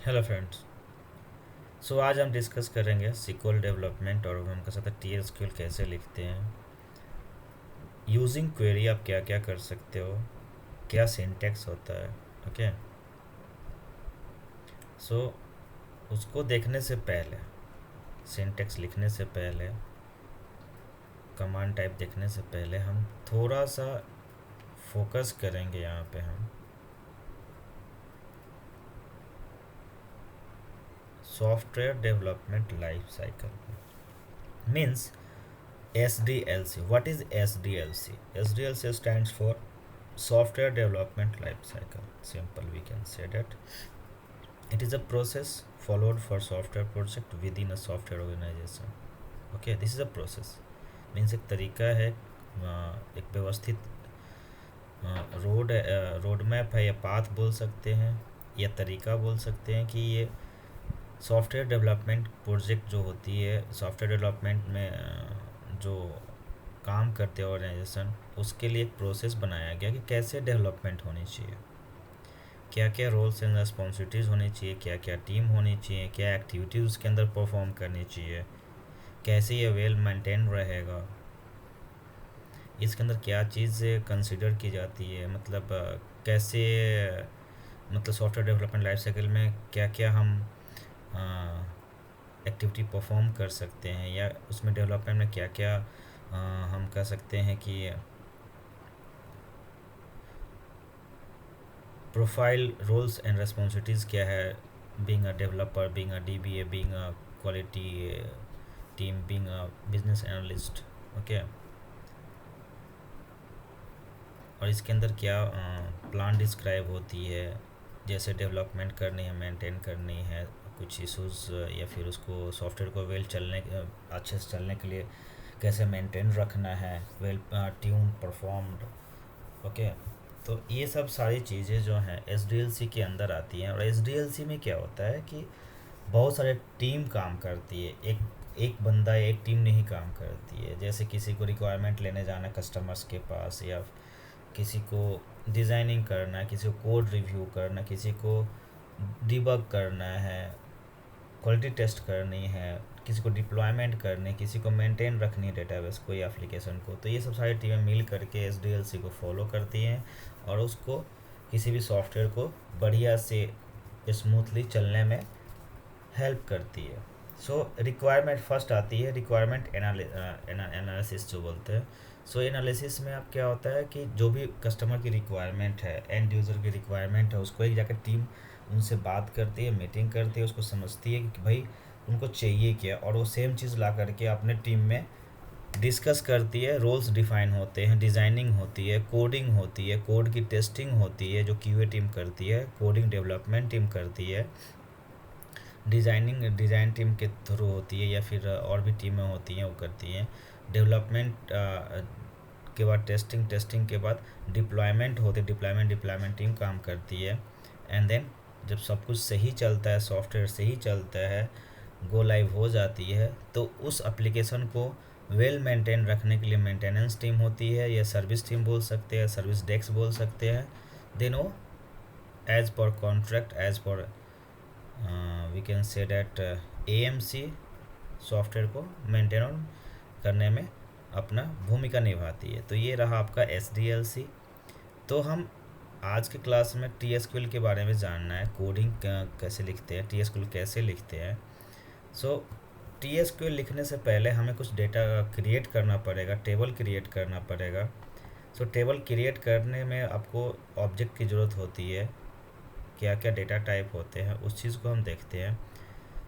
Hello friends. सो आज हम discuss करेंगे सिक्वल डेवलपमेंट और हम कर सकते हैं टीएसक्यूएल कैसे लिखते हैं। यूजिंग क्वेरी आप क्या क्या कर सकते हो, क्या सिंटैक्स होता है। ओके, सो उसको देखने से पहले, सिंटैक्स लिखने से पहले, कमांड टाइप देखने से पहले हम थोड़ा सा फोकस करेंगे यहाँ पे। हम software development life cycle means SDLC. What is SDLC? SDLC stands for Software Development Life Cycle. Simple, we can say that it is a process followed for software project within a software organization. Okay, this is a process. Means एक तरीका है, एक व्यवस्थित road map है या path बोल सकते हैं या तरीका बोल सकते हैं कि ये सॉफ्टवेयर डेवलपमेंट प्रोजेक्ट जो होती है, सॉफ्टवेयर डेवलपमेंट में जो काम करते हैं ऑर्गेनाइजेशन, उसके लिए एक प्रोसेस बनाया गया कि कैसे डेवलपमेंट होनी चाहिए, क्या क्या रोल्स एंड रिस्पॉन्सिबिलिटीज़ होनी चाहिए, क्या क्या टीम होनी चाहिए, क्या एक्टिविटीज़ उसके अंदर परफॉर्म करनी चाहिए, कैसे ये वेल मेंटेन रहेगा, इसके अंदर क्या चीज़ें कंसिडर की जाती है, मतलब कैसे, मतलब सॉफ्टवेयर डेवलपमेंट लाइफ साइकिल में क्या क्या हम एक्टिविटी परफॉर्म कर सकते हैं, या उसमें डेवलपमेंट में क्या क्या हम कह सकते हैं कि प्रोफाइल रोल्स एंड रेस्पॉन्सिबिलिटीज़ क्या है, being a developer, being a DBA, being a quality team, being a business analyst. Okay, और इसके अंदर क्या प्लान डिस्क्राइब होती है, जैसे डेवलपमेंट करनी है, मेंटेन करनी है, कुछ इश्यूज या फिर उसको सॉफ्टवेयर को अच्छे से चलने के लिए कैसे मेंटेन रखना है, वेल ट्यून परफॉर्म्ड। ओके, तो ये सब सारी चीज़ें जो हैं SDLC के अंदर आती हैं। और SDLC में क्या होता है कि बहुत सारे टीम काम करती है, एक एक बंदा एक टीम नहीं काम करती है। जैसे किसी को रिक्वायरमेंट लेने जाना कस्टमर्स के पास, या किसी को डिज़ाइनिंग करना है, किसी को कोड रिव्यू करना, किसी को डिबग करना है, क्वालिटी टेस्ट करनी है, किसी को डिप्लॉयमेंट करनी, किसी को मेंटेन रखनी है डेटाबेस को या एप्लीकेशन को। तो ये सब सारी टीमें मिल करके SDLC को फॉलो करती हैं और उसको किसी भी सॉफ्टवेयर को बढ़िया से स्मूथली चलने में हेल्प करती है। सो रिक्वायरमेंट फर्स्ट आती है, रिक्वायरमेंट एनालिसिस जो बोलते हैं। सो एनालिसिस में अब क्या होता है कि जो भी कस्टमर की रिक्वायरमेंट है, एंड यूज़र की रिक्वायरमेंट है, उसको एक जाकर टीम उनसे बात करती है, मीटिंग करती है, उसको समझती है कि भाई उनको चाहिए क्या, और वो सेम चीज़ ला करके अपने टीम में डिस्कस करती है। रोल्स डिफाइन होते हैं, डिज़ाइनिंग होती है, कोडिंग होती है, कोड की टेस्टिंग होती है जो QA टीम करती है, कोडिंग डेवलपमेंट टीम करती है, डिज़ाइन टीम के थ्रू होती है, या फिर और भी टीमें होती हैं वो करती हैं। डेवलपमेंट के बाद टेस्टिंग के बाद डिप्लॉयमेंट होते, डिप्लॉयमेंट टीम काम करती है। एंड देन जब सब कुछ सही चलता है, सॉफ्टवेयर सही चलता है, गो लाइव हो जाती है, तो उस एप्लीकेशन को वेल मेंटेन रखने के लिए मेंटेनेंस टीम होती है, या सर्विस टीम बोल सकते हैं, सर्विस डेस्क बोल सकते हैं। देन वो as per contract, as per we can say that AMC software को मेंटेन करने में अपना भूमिका निभाती है। तो ये रहा आपका SDLC। तो हम आज के क्लास में TSQL के बारे में जानना है, कोडिंग कैसे लिखते हैं, TSQL कैसे लिखते हैं। सो TSQL लिखने से पहले हमें कुछ डेटा क्रिएट करना पड़ेगा, टेबल क्रिएट करना पड़ेगा। सो टेबल क्रिएट करने में आपको ऑब्जेक्ट की ज़रूरत होती है, क्या क्या डेटा टाइप होते हैं उस चीज़ को हम देखते हैं।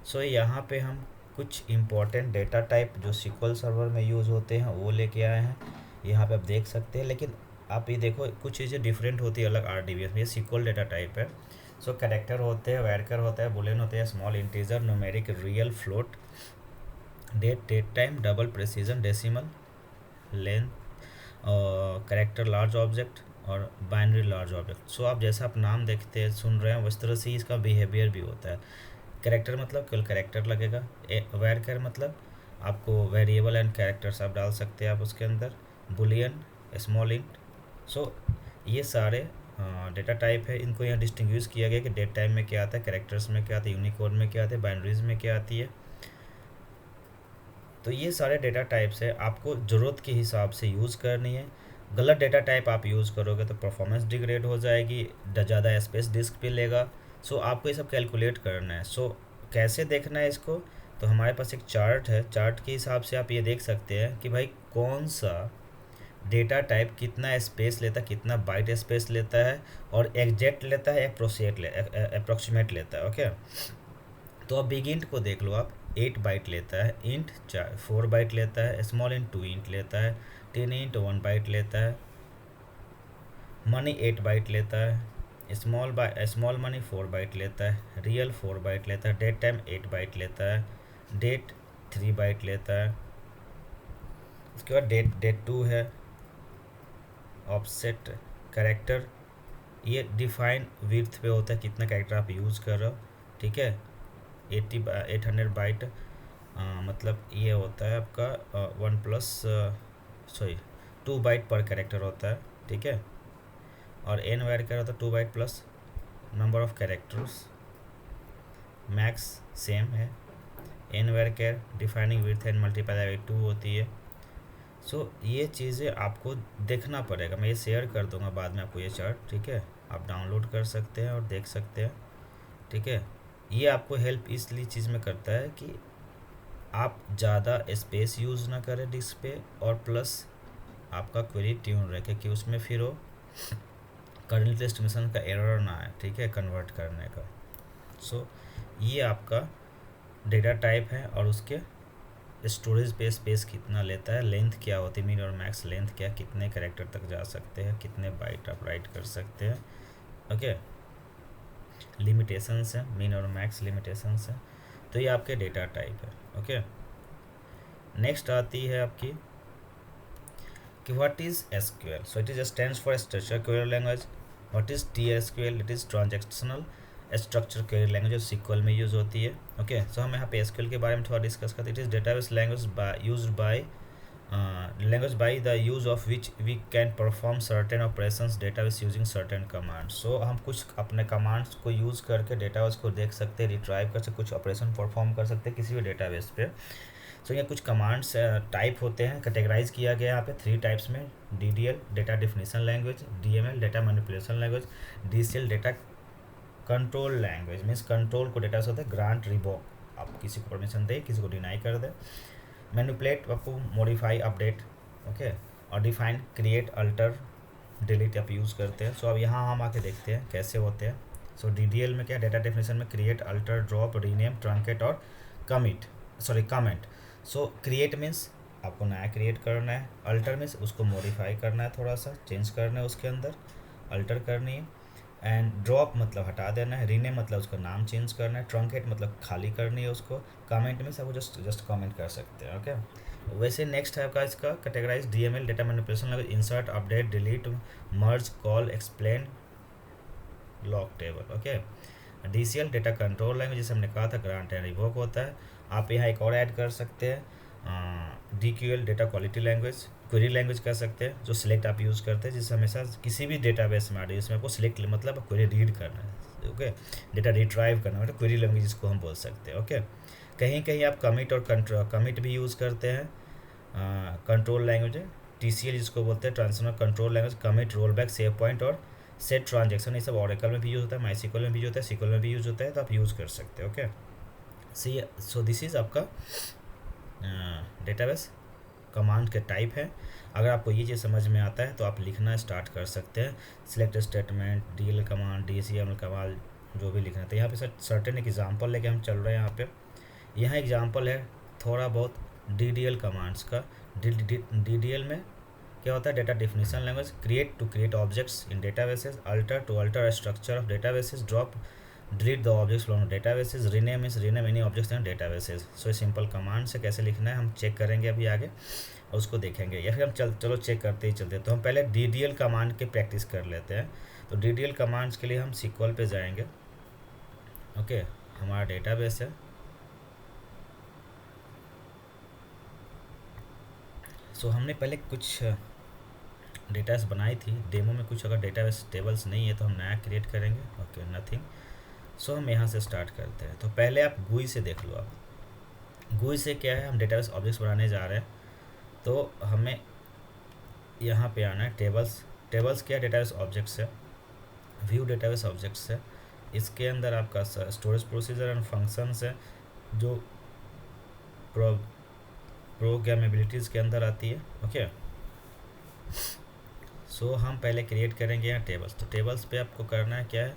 सो यहाँ पे हम कुछ इम्पोर्टेंट डेटा टाइप जो SQL सर्वर में यूज़ होते हैं वो लेके आए हैं, यहाँ पे आप देख सकते हैं। लेकिन आप ये देखो कुछ चीज़ें डिफरेंट होती है अलग RDBS में। ये SQL डेटा टाइप है। सो कैरेक्टर होते हैं, वैरकर होता है, बुलियन होते हैं, small integer, numeric, real, float, date time, double, precision, decimal, length, character large object और बाइनरी लार्ज ऑब्जेक्ट। सो आप जैसा आप नाम देखते हैं, सुन रहे हैं, उस तरह से ही इसका बिहेवियर भी होता है। कैरेक्टर मतलब केवल कैरेक्टर लगेगा, वैरकर मतलब आपको वेरिएबल एंड कैरेक्टर्स आप डाल सकते हैं आप उसके अंदर, बुलियन, स्मॉल इंट। सो ये सारे डेटा टाइप है, इनको यहाँ डिस्टिंग्विश किया गया कि डेट टाइम में क्या आता है, कैरेक्टर्स में क्या आता है, यूनिकोड में क्या आता है, बाइनरीज में क्या आती है। तो ये सारे डेटा टाइप्स है, आपको ज़रूरत के हिसाब से यूज़ करनी है। गलत डेटा टाइप आप यूज़ करोगे तो परफॉर्मेंस डिग्रेड हो जाएगी, ज़्यादा स्पेस डिस्क पे लेगा। सो आपको ये सब कैलकुलेट करना है। सो कैसे देखना है इसको, तो हमारे पास एक चार्ट है, चार्ट के हिसाब से आप ये देख सकते हैं कि भाई कौन सा डेटा टाइप कितना स्पेस लेता है, कितना बाइट स्पेस लेता है, और एग्जैक्ट लेता है, अप्रोक्सीमेट लेता है। ओके, तो अब बिग इंट को देख लो आप, 8 बाइट लेता है, इंट 4 बाइट लेता है, स्मॉल इंट 2 इंट लेता है, 10 इंट 1 बाइट लेता है, मनी 8 बाइट लेता है, स्मॉल मनी 4 बाइट लेता है, रियल 4 बाइट लेता है, डेट टाइम 8 बाइट लेता है, डेट 3 बाइट लेता है। उसके बाद डेट 2 है, ऑफसेट कैरेक्टर, ये डिफाइन विड्थ पे होता है कितना कैरेक्टर आप यूज़ कर रहे हो। ठीक है, 800 बाइट, मतलब ये होता है आपका 2 बाइट पर कैरेक्टर होता है। ठीक है, और एन वायर क्या होता है, 2 byte plus number of characters, max same है। Nvarchar defining width and multiply by 2 होती है। सो ये चीज़ें आपको देखना पड़ेगा, मैं ये शेयर कर दूंगा बाद में आपको ये चार्ट। ठीक है, आप डाउनलोड कर सकते हैं और देख सकते हैं। ठीक है, ये आपको हेल्प इसलिए चीज़ में करता है कि आप ज़्यादा स्पेस यूज़ ना करें डिस्क पे, और प्लस आपका क्वेरी ट्यून रखे कि उसमें फिर वो कर्नेल एस्टिमेशन का एरर ना आए। ठीक है, कन्वर्ट करने का। सो ये आपका डेटा टाइप है, और उसके स्टोरेज पे स्पेस कितना लेता है, लेंथ क्या होती है, मिन और मैक्स लेंथ क्या, कितने कैरेक्टर तक जा सकते हैं, कितने बाइट आप राइट कर सकते हैं। ओके, लिमिटेशंस है, मिन और मैक्स लिमिटेशंस है। तो ये आपके डेटा टाइप है। ओके, नेक्स्ट आती है आपकी कि what is SQL. So it is stands for structure query language. What is TSQL, it is transactional structure query language, जो सिक्वल में यूज़ होती है। ओके, सो हम यहाँ पे एसक्यूएल के बारे में थोड़ा डिस्कस करते हैं। It is database language used by by the use of which we can perform certain operations database using certain commands। so हम कुछ अपने कमांड्स को यूज़ करके डेटाबेस को देख सकते हैं, रिट्राइव कर सकते, कुछ ऑपरेशन परफॉर्म कर सकते हैं किसी भी डेटाबेस पे। सो ये कुछ कमांड्स टाइप होते हैं, कैटेगराइज किया गया यहाँ पे 3 टाइप्स में, DDL data definition language, DML data manipulation language, DCL data control language. Means control को डेटा से होता है ग्रांट रिवोक, आप किसी को परमिशन दे, किसी को डिनाई कर दे। मैनिपुलेट आपको मॉडिफाई अपडेट। ओके, और डिफाइन क्रिएट अल्टर डिलीट आप यूज़ करते हैं। सो अब यहाँ हम आके देखते हैं कैसे होते हैं। सो DDL में क्या, डेटा डेफिनेशन में create alter drop rename truncate और कमेंट। सो क्रिएट मीन्स आपको नया क्रिएट करना है, अल्टर मीन्स उसको मॉडिफाई करना है, थोड़ा सा चेंज करना है उसके अंदर, अल्टर करनी है। एंड ड्रॉप मतलब हटा देना है, रीनेम मतलब उसका नाम चेंज करना है, ट्रंकेट मतलब खाली करनी है उसको, कमेंट में सब वो जस्ट कमेंट कर सकते हैं। ओके, वैसे नेक्स्ट है आपका इसका categorise DML data manipulation language, insert update delete merge call explain lock table. Okay, DCL data control language, जैसे हमने कहा था ग्रांट एंड रिवोक होता है। आप यहाँ एक और ऐड कर सकते हैं, DQL data quality language, query language कर सकते हैं, जो सिलेक्ट आप यूज़ करते हैं, जिससे हमेशा किसी भी डेटाबेस में आ रही है इसमें आपको सिलेक्ट मतलब क्वेरी रीड करना है। ओके, डेटा रिट्राइव करना मतलब क्वेरी लैंग्वेज जिसको हम बोल सकते हैं। ओके, कहीं कहीं आप कमिट और कमिट भी यूज़ करते हैं, कंट्रोल लैंग्वेज है, TCL जिसको बोलते हैं transitional control language, commit roll back save point और सेट ट्रांजेक्शन, ये सब ऑरेकल में भी यूज़ होता है, MySQL में भी यूज़ होता है, SQL में भी यूज़ होता है, तो आप यूज़ कर सकते हैं। ओके, सो दिस इज़ आपका डेटाबेस कमांड के टाइप है। अगर आपको ये चीज़ समझ में आता है तो आप लिखना स्टार्ट कर सकते हैं, select statement, DL command, DCML command, जो भी लिखना है। तो यहाँ पे सर्टेन एक एग्जांपल लेके हम चल रहे हैं। यहाँ एग्जांपल है थोड़ा बहुत DDL कमांड्स का। DDL में क्या होता है, data definition language, create objects in databases, alter structure of databases, drop delete the objects from databases, rename any objects in databases. So simple command से कैसे लिखना है हम चेक करेंगे अभी आगे, और उसको देखेंगे, या फिर हम चलो चेक करते ही चलते। तो हम पहले DDL कमांड के प्रैक्टिस कर लेते हैं। तो DDL कमांड्स के लिए हम SQL पे जाएंगे। ओके, हमारा डेटाबेस है। सो हमने पहले कुछ डेटाबेस बनाई थी डेमो में, कुछ अगर डेटाबेस टेबल्स नहीं है तो हम नया क्रिएट करेंगे। Okay, nothing. सो हम यहाँ से स्टार्ट करते हैं। तो पहले आप GUI से देख लो। आप GUI से क्या है, हम डेटाबेस ऑब्जेक्ट्स बनाने जा रहे हैं, तो हमें यहाँ पे आना है टेबल्स। टेबल्स क्या, डेटाबेस ऑब्जेक्ट्स है, व्यू डेटाबेस ऑब्जेक्ट्स है। इसके अंदर आपका स्टोरेज प्रोसीजर एंड फंक्शंस है, जो प्रोग्रामेबिलिटीज़ के अंदर आती है। ओके, सो हम पहले क्रिएट करेंगे यहाँ टेबल्स। तो टेबल्स पे आपको करना है क्या है,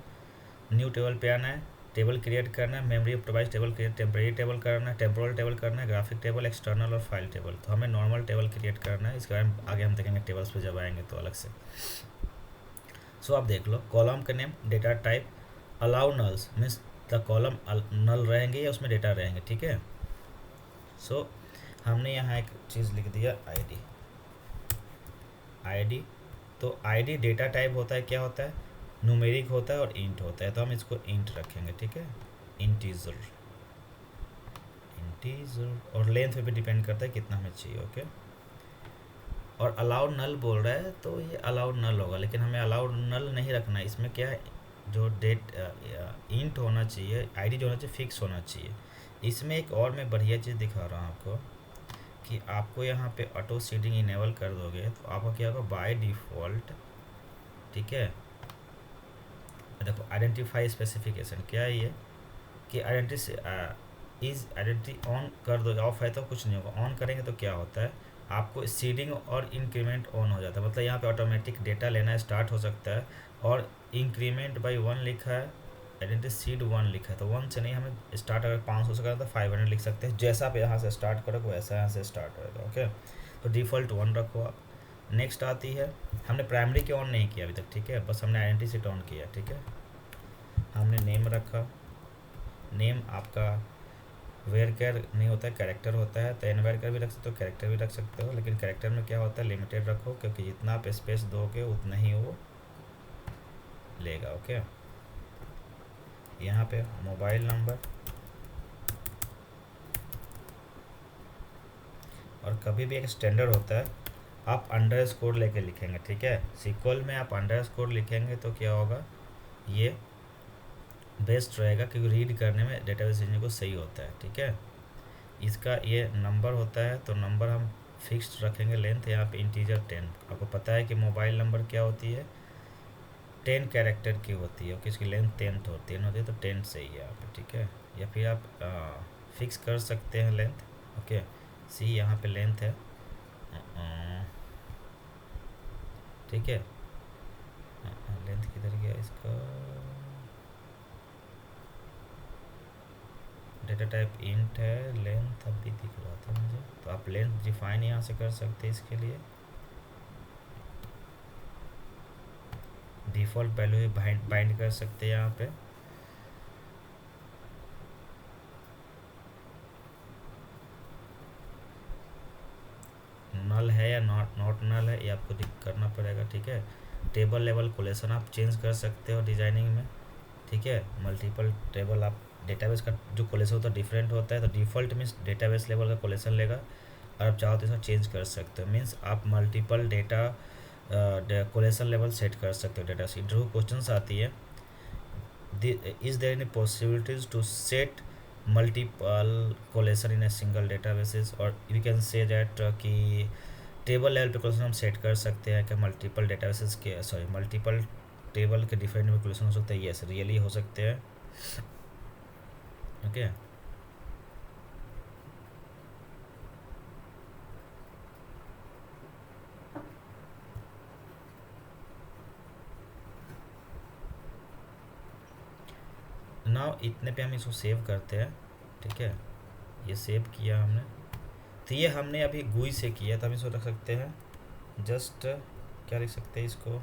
न्यू टेबल पे आना है, टेबल क्रिएट करना है, memory optimise table create, temporary table करना है, टेम्पोरल टेबल करना है, ग्राफिक टेबल, एक्सटर्नल और फाइल टेबल। तो हमें नॉर्मल टेबल क्रिएट करना है, इसके बारे में आगे हम देखेंगे टेबल्स पे जब आएंगे तो अलग से। सो आप देख लो, कॉलम का name, data type, allow nulls means the column null रहेंगे या उसमें डेटा रहेंगे, ठीक है। सो हमने यहाँ एक चीज़ लिख दिया आईडी। तो आईडी डेटा टाइप होता है, क्या होता है, न्यूमेरिक होता है और इंट होता है, तो हम इसको इंट रखेंगे, ठीक है, इंटीजर। और लेंथ पे भी डिपेंड करता है कितना हमें चाहिए। ओके, और अलाउ नल बोल रहा है तो ये अलाउ नल होगा, लेकिन हमें अलाउ नल नहीं रखना है। इसमें क्या है, जो इंट होना चाहिए, आईडी जो होना चाहिए फिक्स होना चाहिए। इसमें एक और मैं बढ़िया चीज़ दिखा रहा हूँ आपको, कि आपको यहाँ पे ऑटो सीडिंग इनेबल कर दोगे तो आपका क्या होगा, बाय डिफ़ॉल्ट, ठीक है। देखो, आइडेंटिफाई स्पेसिफिकेशन क्या है ये, कि आइडेंटिटी ऑन कर दो, ऑफ है तो कुछ नहीं होगा। ऑन करेंगे तो क्या होता है, आपको सीडिंग और इंक्रीमेंट ऑन हो जाता है, मतलब यहाँ पे ऑटोमेटिक डेटा लेना स्टार्ट हो सकता है। और इंक्रीमेंट बाई 1 लिखा है, आइडेंटिटी सीड 1 लिखा है, तो 1 से नहीं, हमें स्टार्ट अगर 500 से करना तो 500 लिख सकते हैं। जैसा आप यहाँ से स्टार्ट करोगे वैसा यहाँ से स्टार्ट होगा। ओके, तो डिफ़ॉल्ट 1 रखो आप। नेक्स्ट आती है, हमने प्राइमरी के ऑन नहीं किया अभी तक, ठीक है, बस हमने आइडेंटिटी सीट ऑन किया, ठीक है। हमने नेम रखा, नेम आपका वेयर कैर नहीं होता है, कैरेक्टर होता है, तो एन वेयर कैर भी रख सकते हो, कैरेक्टर भी रख सकते हो, लेकिन कैरेक्टर में क्या होता है, लिमिटेड रखो, क्योंकि जितना आप स्पेस दोगे उतना ही वो लेगा। ओके, यहाँ पे मोबाइल नंबर, और कभी भी एक स्टैंडर्ड होता है, आप अंडरस्कोर लेके लिखेंगे, ठीक है। सीक्वल में आप अंडरस्कोर लिखेंगे तो क्या होगा, ये बेस्ट रहेगा, क्योंकि रीड करने में डेटाबेस इंजन को सही होता है, ठीक है। इसका ये नंबर होता है, तो नंबर हम फिक्स्ड रखेंगे। लेंथ यहाँ पे इंटीजर 10, आपको पता है कि मोबाइल नंबर क्या होती है, 10 कैरेक्टर की होती है। ओके, इसकी लेंथ 10 होती है, तो 10 सही है यहाँ पे, ठीक है। या फिर आप फिक्स कर सकते हैं लेंथ। ओके, सी यहाँ पे लेंथ है, ठीक है। लेंथ किधर गया इसका, डेटा टाइप इंट है, लेंथ अभी दिख रहा था मुझे, तो आप लेंथ डिफाइन यहाँ से कर सकते हैं। इसके लिए डिफ़ॉल्ट वैल्यू बाइंड कर सकते हैं यहाँ पे। नल है या नॉट नल है, ये आपको करना पड़ेगा, ठीक है। टेबल लेवल कोलेशन आप चेंज कर सकते हो डिजाइनिंग में, ठीक है। मल्टीपल टेबल, आप डेटाबेस का जो कोलेशन होता है डिफरेंट होता है, तो डिफ़ॉल्ट मीन्स डेटाबेस लेवल का कोलेशन लेगा, और आप चाहो तो इसको चेंज कर सकते हो, मीन्स आप multiple data collation level set कर सकते हो। डेटा सीट जो क्वेश्चन आती है, is there any possibilities to set multiple collation in a single databases, और यू कैन से दैट कि टेबल लेवल पे कोलेशन हम सेट कर सकते हैं कि मल्टीपल डेटाबेसेस के, सॉरी, मल्टीपल टेबल के डिफरेंट में कोलेशन हो सकते हैं। यस, रियली हो सकते हैं। ओके, नाउ इतने पे हम इसको सेव करते हैं, ठीक है। ये सेव किया हमने, तो ये हमने अभी GUI से किया, तो हम इसको रख सकते हैं जस्ट, क्या लिख सकते हैं इसको,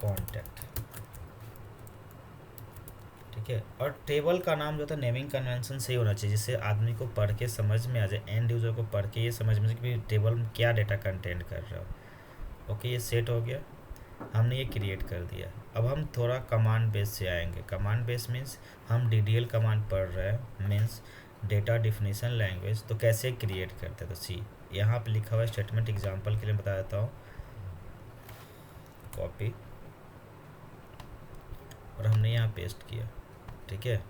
कॉन्टैक्ट, ठीक है। और टेबल का नाम जो था, नेमिंग कन्वेंशन सही होना चाहिए, जिससे आदमी को पढ़ के समझ में आ जाए, एंड यूज़र को पढ़ के ये समझ में आ जाए कि टेबल में क्या डेटा कंटेंट कर रहा हो। ओके, ये सेट हो गया, हमने ये क्रिएट कर दिया। अब हम थोड़ा कमांड बेस से आएंगे। कमांड बेस मीन्स हम DDL कमांड पढ़ रहे हैं, मीन्स डेटा डिफिनीशन लैंग्वेज। तो कैसे क्रिएट करते हैं, तो सी यहाँ पे लिखा हुआ है, स्टेटमेंट एग्जांपल के लिए बता देता हूँ। कॉपी, और हमने यहाँ पेस्ट किया, ठीक है।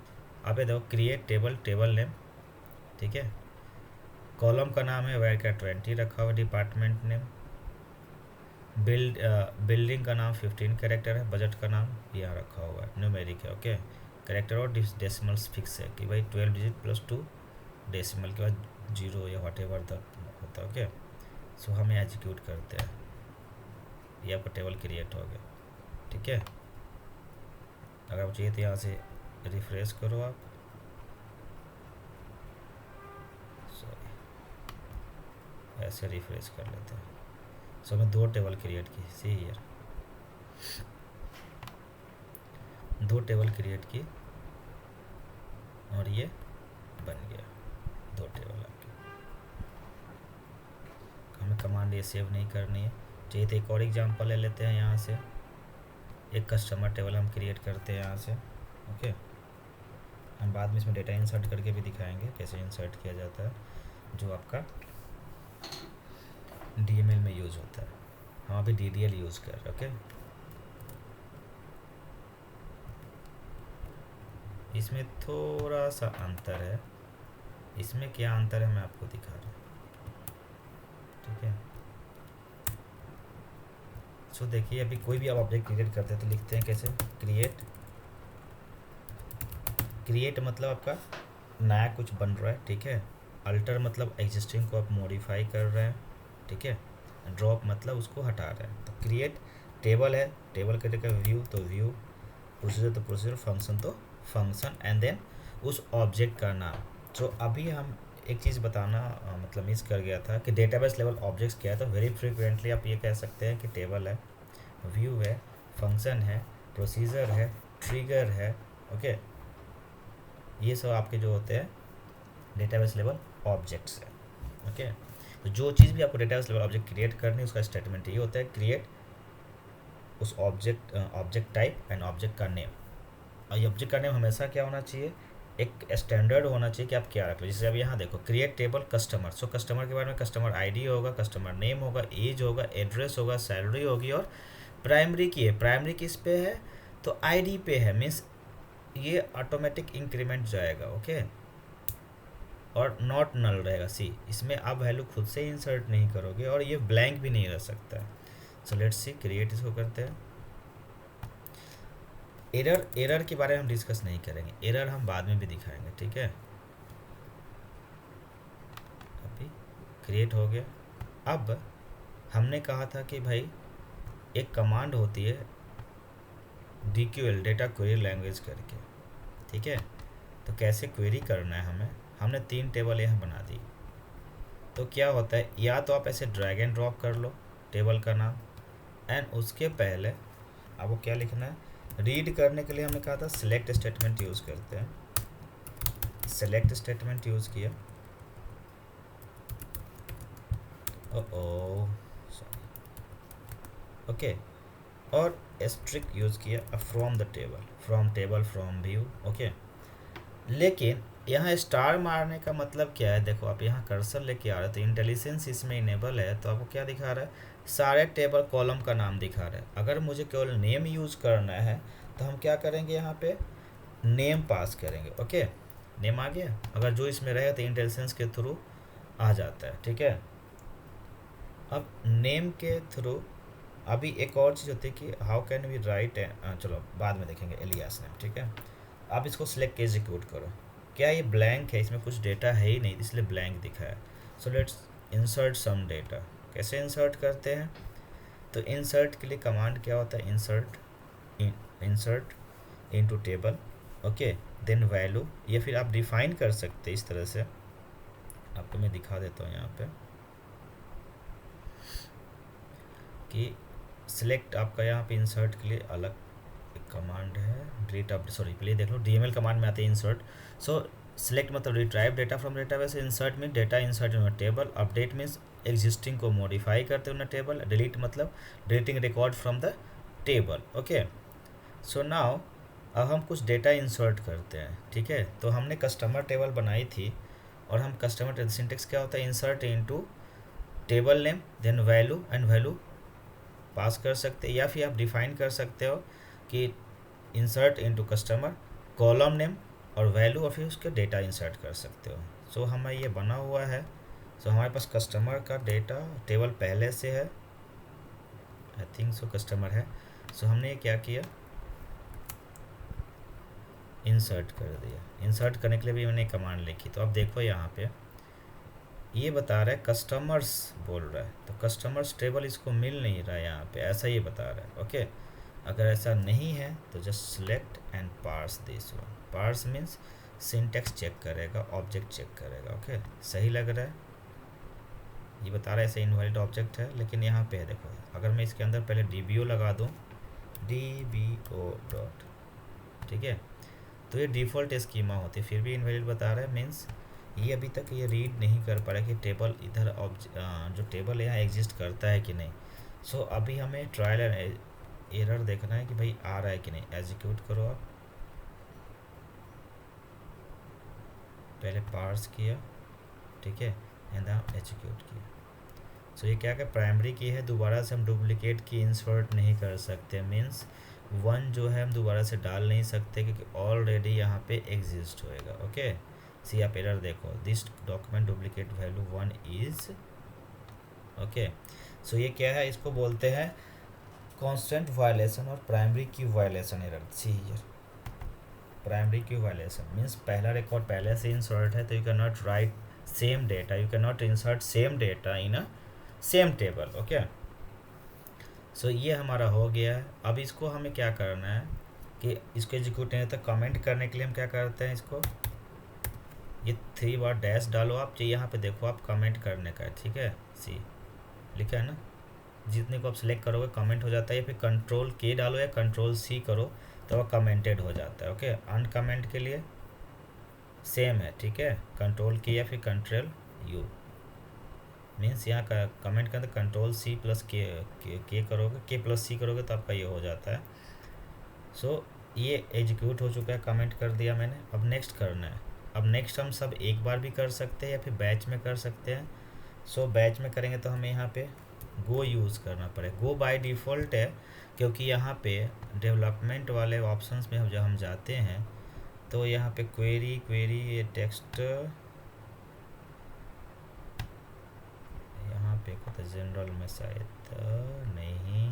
अब ये देखो क्रिएट टेबल, टेबल नेम, ठीक है। कॉलम का नाम है वेयर का 20 रखा हुआ, डिपार्टमेंट नेम, बिल्डिंग का नाम 15 कैरेक्टर है, बजट का नाम यहाँ रखा हुआ है, न्यूमेरिक है, ओके। कैरेक्टर और डेसिमल्स फिक्स है कि भाई 12 डिजिट प्लस 2 डेसिमल के बाद 0 या वट एवर द होता है, ओके। सो हम एग्जीक्यूट करते हैं, ये आपका टेबल क्रिएट हो गया, ठीक है। अगर आप चाहिए तो यहाँ से रिफ्रेश करो आप, सॉरी ऐसे रिफ्रेश कर लेते हैं। सो मैं 2 टेबल क्रिएट की, सी हियर 2 टेबल क्रिएट की और ये बन गया 2 टेबल आपके। हमें कमांड ये सेव नहीं करनी है। चाहिए तो एक और एग्जांपल ले लेते हैं यहाँ से, एक कस्टमर टेबल हम क्रिएट करते हैं यहाँ से, ओके। हम बाद में इसमें डेटा इंसर्ट करके भी दिखाएंगे कैसे इंसर्ट किया जाता है, जो आपका डीएमएल में यूज़ होता है। हम अभी डीडीएल यूज़ कर रहे हैं, ओके। इसमें थोड़ा सा अंतर है, इसमें क्या अंतर है मैं आपको दिखा रहा हूँ, ठीक है। सो देखिए अभी कोई भी आप ऑब्जेक्ट क्रिएट करते हैं तो लिखते हैं कैसे, क्रिएट मतलब आपका नया कुछ बन रहा है, ठीक है। अल्टर मतलब एग्जिस्टिंग को आप मॉडिफाई कर रहे हैं, ठीक है। ड्रॉप मतलब उसको हटा रहे हैं। तो क्रिएट टेबल है, टेबल करेगा व्यू तो व्यू, प्रोसीजर तो प्रोसीजर, फंक्शन तो फंक्शन, एंड देन उस ऑब्जेक्ट का नाम। तो अभी हम एक चीज़ बताना मतलब मिस कर गया था कि डेटाबेस लेवल ऑब्जेक्ट्स क्या है। तो वेरी फ्रिक्वेंटली आप ये कह सकते हैं कि टेबल है, व्यू है, फंक्शन है, प्रोसीजर है, ट्रिगर है, ओके। ये सब आपके जो होते हैं डेटाबेस लेवल ऑब्जेक्ट्स है, ओके। तो जो चीज़ भी आपको डेटाबेस लेवल ऑब्जेक्ट क्रिएट करनी है उसका स्टेटमेंट ये होता है, क्रिएट उस ऑब्जेक्ट टाइप एंड ऑब्जेक्ट का नेम। और ये ऑब्जेक्ट का नेम हमेशा क्या होना चाहिए, एक स्टैंडर्ड होना चाहिए कि आप क्या रख लो। जैसे अब यहाँ देखो create table customer, so customer के बारे में कस्टमर आईडी होगा, कस्टमर नेम होगा, एज होगा, एड्रेस होगा, सैलरी होगी, और प्राइमरी की है, प्राइमरी किस पे है तो आईडी पे है, मीन्स ये ऑटोमेटिक इंक्रीमेंट जाएगा, ओके। और नॉट नल रहेगा, सी इसमें आप वैल्यू खुद से इंसर्ट नहीं करोगे, और ये ब्लैंक भी नहीं रह सकता है। सो लेट्स सी क्रिएट इसको करते हैं। एरर के बारे में हम डिस्कस नहीं करेंगे, एरर हम बाद में भी दिखाएंगे, ठीक है। अभी क्रिएट हो गया। अब हमने कहा था कि भाई एक कमांड होती है DQL, डेटा क्वेरी लैंग्वेज करके, ठीक है। तो कैसे क्वेरी करना है हमें, हमने 3 टेबल यहाँ बना दी। तो क्या होता है, या तो आप ऐसे ड्रैग एंड ड्रॉप कर लो टेबल का नाम, एंड उसके पहले आपको क्या लिखना है, रीड करने के लिए हमने कहा था सिलेक्ट स्टेटमेंट यूज़ करते हैं। सेलेक्ट स्टेटमेंट यूज़ किया, सॉरी, ओके। और स्ट्रिक यूज़ किया from the table, from table, from view, okay. लेकिन यहाँ स्टार मारने का मतलब क्या है, देखो आप यहाँ कर्सर लेके आ रहे हो तो इंटेलिजेंस इसमें इनेबल है, तो आपको क्या दिखा रहा है, सारे टेबल कॉलम का नाम दिखा रहा है। अगर मुझे केवल नेम यूज़ करना है तो हम क्या करेंगे, यहाँ पे नेम पास करेंगे, ओके। नेम आ गया, अगर जो इसमें रहेगा तो इंटेलिजेंस के थ्रू आ जाता है, ठीक है। अब नेम के थ्रू अभी एक और चीज़ होती है कि हाउ कैन वी राइट, चलो बाद में देखेंगे, एलियास नेम, ठीक है। आप इसको सिलेक्ट एग्जीक्यूट करो, क्या ये ब्लैंक है, इसमें कुछ डेटा है ही नहीं इसलिए ब्लैंक दिखा है। So let's insert some data. कैसे इंसर्ट करते हैं, तो इंसर्ट के लिए कमांड क्या होता है, insert into table, okay, then value, या फिर आप डिफाइन कर सकते हैं इस तरह से, आपको मैं दिखा देता हूँ यहाँ पे कि सिलेक्ट आपका यहाँ पे इंसर्ट के लिए अलग एक कमांड है, डिलीट आप सॉरी पहले देख लो, DML कमांड में आते हैं इंसर्ट। सो सिलेक्ट मतलब retrieve data from database, insert mean data insert in table, update means existing को मॉडिफाई करते हैं टेबल, डिलीट मतलब deleting record from the table, okay. So now अब हम कुछ डेटा इंसर्ट करते हैं, ठीक है। तो हमने कस्टमर टेबल बनाई थी, और हम कस्टमर सिंटेक्स क्या होता है, insert into table name, then value, and value pass कर सकते हैं, या फिर आप डिफाइन कर सकते हो कि insert into customer column name और वैल्यू, और फिर उसके डेटा इंसर्ट कर सकते हो। सो हमें ये बना हुआ है। सो हमारे पास कस्टमर का डेटा टेबल पहले से है, आई थिंक सो कस्टमर है। सो हमने ये क्या किया, इंसर्ट कर दिया। इंसर्ट करने के लिए भी मैंने कमांड लिखी। तो अब देखो यहाँ पे ये बता रहा है कस्टमर्स बोल रहा है, तो कस्टमर्स टेबल इसको मिल नहीं रहा है यहाँ पे, ऐसा ये बता रहा है। ओके, अगर ऐसा नहीं है तो just select and parse this one. Parse means syntax check करेगा, ऑब्जेक्ट चेक करेगा। ओके, सही लग रहा है, ये बता रहा है ऐसे इनवैलिड ऑब्जेक्ट है, लेकिन यहाँ पे है देखो, अगर मैं इसके अंदर पहले DBO लगा दूँ, DBO डॉट, ठीक है, तो ये डिफ़ॉल्ट स्कीमा होती है, फिर भी इनवैलिड बता रहा है। मीन्स ये अभी तक ये रीड नहीं कर पा रहा कि टेबल इधर जो टेबल यहाँ एग्जिस्ट करता है कि नहीं। सो अभी हमें ट्रायल एंड एरर देखना है कि भाई आ रहा है कि नहीं। एग्जीक्यूट करो आप, पहले पार्स किया, ठीक है, एंड एग्जीक्यूट किया। सो ये क्या प्राइमरी की है, दोबारा से हम डुप्लीकेट की इंसर्ट नहीं कर सकते। मीन्स वन जो है हम दोबारा से डाल नहीं सकते क्योंकि ऑलरेडी यहाँ पे एग्जिस्ट होएगा। ओके, सी आप एरर देखो, this document duplicate value 1 is. Okay, so ये क्या है, इसको बोलते हैं कांस्टेंट वायलेशन और primary key violation error. See here, primary key violation means पहला रिकॉर्ड पहले से इंसर्ट है, तो you can not write same data, you can not insert same data in a same table. Okay, so ये हमारा हो गया है। अब इसको हमें क्या करना है कि इसको एग्जीक्यूट नहीं, तो कमेंट करने के लिए हम क्या करते हैं, इसको ये 3 बार डैश डालो आप, जो यहाँ पे देखो आप कमेंट करने का है, ठीक है, सी लिखा है ना, जितने को आप सिलेक्ट करोगे कमेंट हो जाता है, या फिर कंट्रोल के डालो या कंट्रोल सी करो तो वह कमेंटेड हो जाता है। ओके, अनकमेंट के लिए सेम है, ठीक है, कंट्रोल के या फिर कंट्रोल यू। मीन्स यहाँ का कमेंट करते कंट्रोल सी प्लस के करोगे, के प्लस सी करोगे तो आपका ये हो जाता है। सो ये एग्जीक्यूट हो चुका है, कमेंट कर दिया मैंने। अब नेक्स्ट करना है। अब नेक्स्ट हम सब एक बार भी कर सकते हैं या फिर बैच में कर सकते हैं। सो बैच में करेंगे तो हमें यहाँ पे गो यूज़ करना पड़ेगा। गो बाय डिफ़ॉल्ट है, क्योंकि यहाँ पे डेवलपमेंट वाले ऑप्शंस में जब हम जाते हैं तो यहाँ पे क्वेरी ये टेक्स्ट यहाँ पे तो जनरल में शायद नहीं,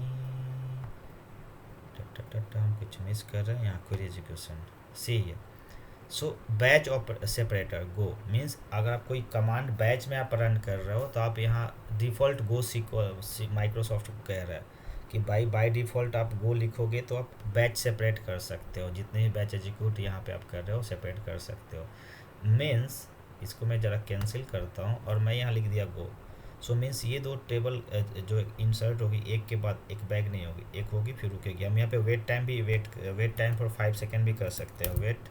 हम कुछ मिस कर रहे हैं यहाँ। क्वेरी एजुकेशन सी है। सो बैच सेपरेटर गो मीन्स अगर आप कोई कमांड बैच में आप रन कर रहे हो तो आप यहाँ डिफ़ॉल्ट गो माइक्रोसॉफ्ट को कह रहा है कि बाय डिफ़ॉल्ट आप गो लिखोगे तो आप बैच सेपरेट कर सकते हो, जितने भी बैच एग्जीक्यूट यहाँ पे आप कर रहे हो सेपरेट कर सकते हो। मीन्स इसको मैं ज़रा कैंसिल करता हूँ और मैं यहाँ लिख दिया गो। सो मीन्स ये दो टेबल जो इंसर्ट होगी एक के बाद एक बैग नहीं होगी, एक होगी फिर रुकेगी। हम यहाँ पे वेट टाइम भी वेट टाइम फॉर 5 सेकेंड भी कर सकते हैं। Wait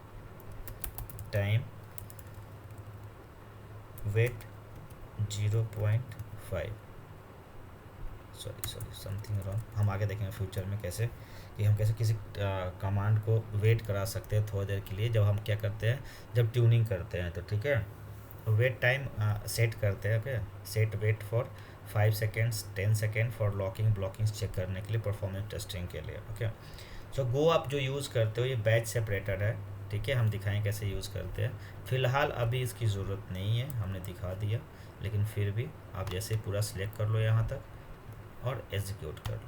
time wait 0.5 sorry something wrong. हम आगे देखेंगे फ्यूचर में कैसे कि हम कैसे किसी कमांड को वेट करा सकते हैं थोड़ी देर के लिए, जब हम क्या करते हैं जब ट्यूनिंग करते हैं तो ठीक है। वेट टाइम सेट करते हैं। Okay, set wait for 5 seconds 10 second for locking blocking check करने के लिए, परफॉर्मेंस टेस्टिंग के लिए। ओके, सो गो आप जो यूज़ करते हो ये बैच सेपरेटर है, ठीक है, हम दिखाएं कैसे यूज़ करते हैं। फ़िलहाल अभी इसकी ज़रूरत नहीं है, हमने दिखा दिया, लेकिन फिर भी आप जैसे पूरा सिलेक्ट कर लो यहाँ तक और एग्जीक्यूट कर लो।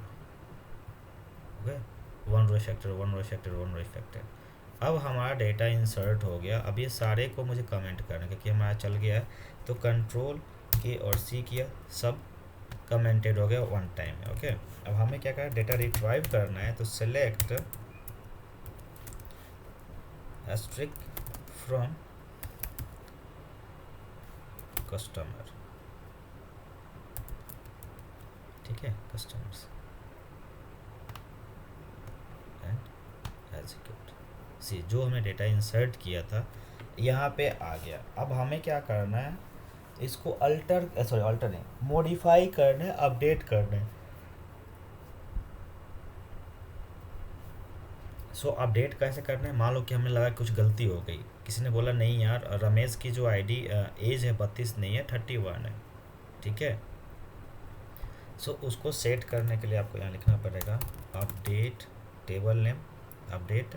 Okay, one row factor. अब हमारा डेटा इंसर्ट हो गया। अब ये सारे को मुझे कमेंट करना क्योंकि हमारा चल गया है, तो कंट्रोल के और सी किया, सब कमेंटेड हो गया वन टाइम में। ओके, अब हमें क्या करना है, डेटा रिट्राइव करना है, तो सेलेक्ट एस्ट्रिक फ्रॉम कस्टमर, ठीक है, कस्टमर्स एंड एग्जीक्यूट। सी जो हमने डेटा इंसर्ट किया था यहाँ पे आ गया। अब हमें क्या करना है, इसको अल्टर नहीं, मॉडिफाई करना है, अपडेट करना है। सो अपडेट कैसे करना है, मान लो कि हमें लगा कुछ गलती हो गई, किसी ने बोला नहीं यार रमेश की जो आईडी एज है 32 नहीं है 31 है, ठीक है। सो उसको सेट करने के लिए आपको यहाँ लिखना पड़ेगा update table name, update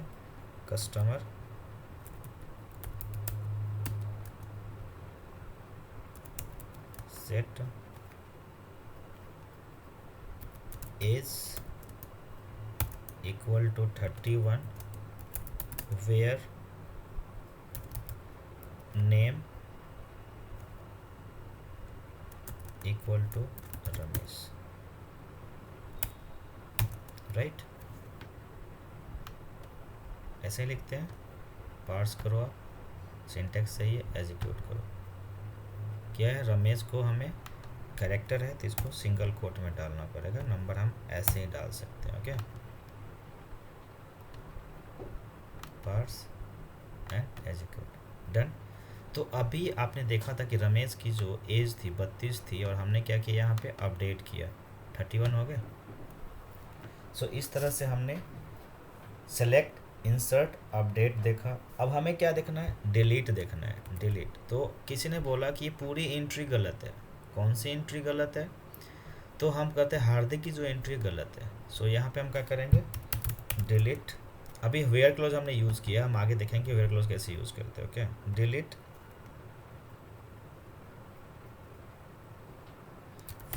customer set age equal to 31 where name equal to Ramesh, right. ऐसे ही लिखते हैं, पार्स करो आप, सिंटैक्स सही है, एग्जीक्यूट करो। क्या है, रमेश को हमें कैरेक्टर है तो इसको सिंगल कोट में डालना पड़ेगा, नंबर हम ऐसे ही डाल सकते हैं। Okay, parse and execute, done. तो अभी आपने देखा था कि रमेश की जो एज थी 32 थी और हमने क्या किया, यहाँ पे अपडेट किया 31 हो गया। सो इस तरह से हमने सेलेक्ट, इंसर्ट, अपडेट देखा। अब हमें क्या देखना है, डिलीट देखना है, डिलीट। तो किसी ने बोला कि पूरी एंट्री गलत है। कौन सी एंट्री गलत है? तो हम कहते हैं हार्दिक की जो एंट्री गलत है। सो यहाँ पे हम क्या करेंगे, डिलीट। अभी वेयर क्लोज हमने यूज़ किया, हम आगे देखेंगे वेयर क्लोज कैसे यूज़ करते हैं। Okay, delete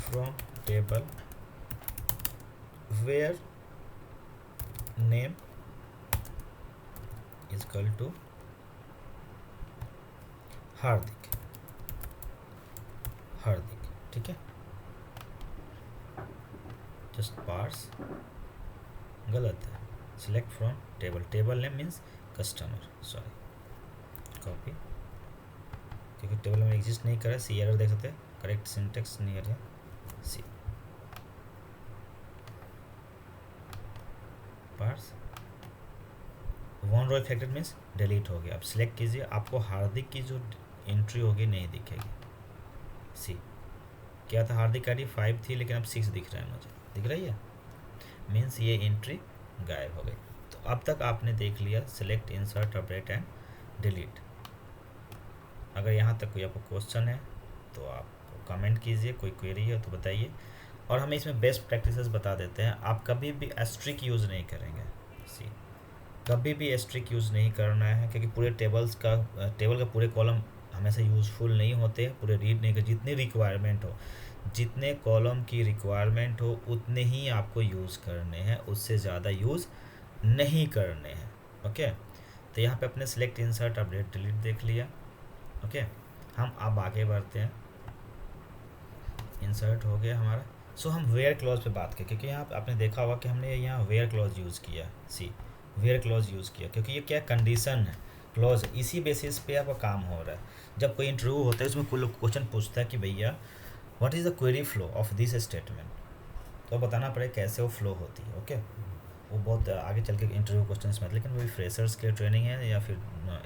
from table where name is equal to Hardik, Hardik, ठीक है। जस्ट पार्स, गलत है, select from table, table name means customer, sorry, copy, क्योंकि टेबल में एग्जिस्ट नहीं कर रहा है। सी एरर देख सकते हैं, करेक्ट सिंटेक्स नहीं है, सी parse one row affected means delete हो गया। अब सिलेक्ट कीजिए, आपको हार्दिक की जो एंट्री होगी नहीं दिखेगी। सी क्या था, हार्दिक आईडी 5 थी लेकिन अब 6 दिख रहा है, मुझे दिख रही है, मीन्स ये एंट्री गायब हो गई। तो अब तक आपने देख लिया select, insert, update and delete. अगर यहाँ तक कोई आपको क्वेश्चन है तो आप कमेंट कीजिए, कोई क्वेरी है तो बताइए। और हमें इसमें बेस्ट प्रैक्टिसेस बता देते हैं। आप कभी भी एस्ट्रिक यूज़ नहीं करेंगे, सी कभी भी एस्ट्रिक यूज़ नहीं करना है, क्योंकि पूरे टेबल का पूरे कॉलम हमेशा यूज़फुल नहीं होते, पूरे रीड नहीं कर, जितनी रिक्वायरमेंट हो, जितने कॉलम की रिक्वायरमेंट हो उतने ही आपको यूज़ करने हैं, उससे ज़्यादा यूज़ नहीं करने हैं। ओके, तो यहाँ पे अपने सेलेक्ट, इंसर्ट, अपडेट, डिलीट देख लिया। ओके, हम अब आगे बढ़ते हैं। इंसर्ट हो गया हमारा। सो हम वेयर क्लॉज पे बात करें, क्योंकि यहाँ आपने देखा होगा कि हमने यहाँ वेयर क्लॉज यूज़ किया। सी वेयर क्लॉज यूज़ किया क्योंकि ये क्या कंडीशन है, क्लॉज, इसी बेसिस पे आपका काम हो रहा है। जब कोई इंटरव्यू होता है उसमें कोई लोग क्वेश्चन पूछता है कि भैया what is the query flow of this statement, तो बताना पड़ेगा कैसे वो फ्लो होती है। ओके, वो बहुत आगे चल के इंटरव्यू क्वेश्चंस में, लेकिन वो भी फ्रेशर्स के लिए ट्रेनिंग है या फिर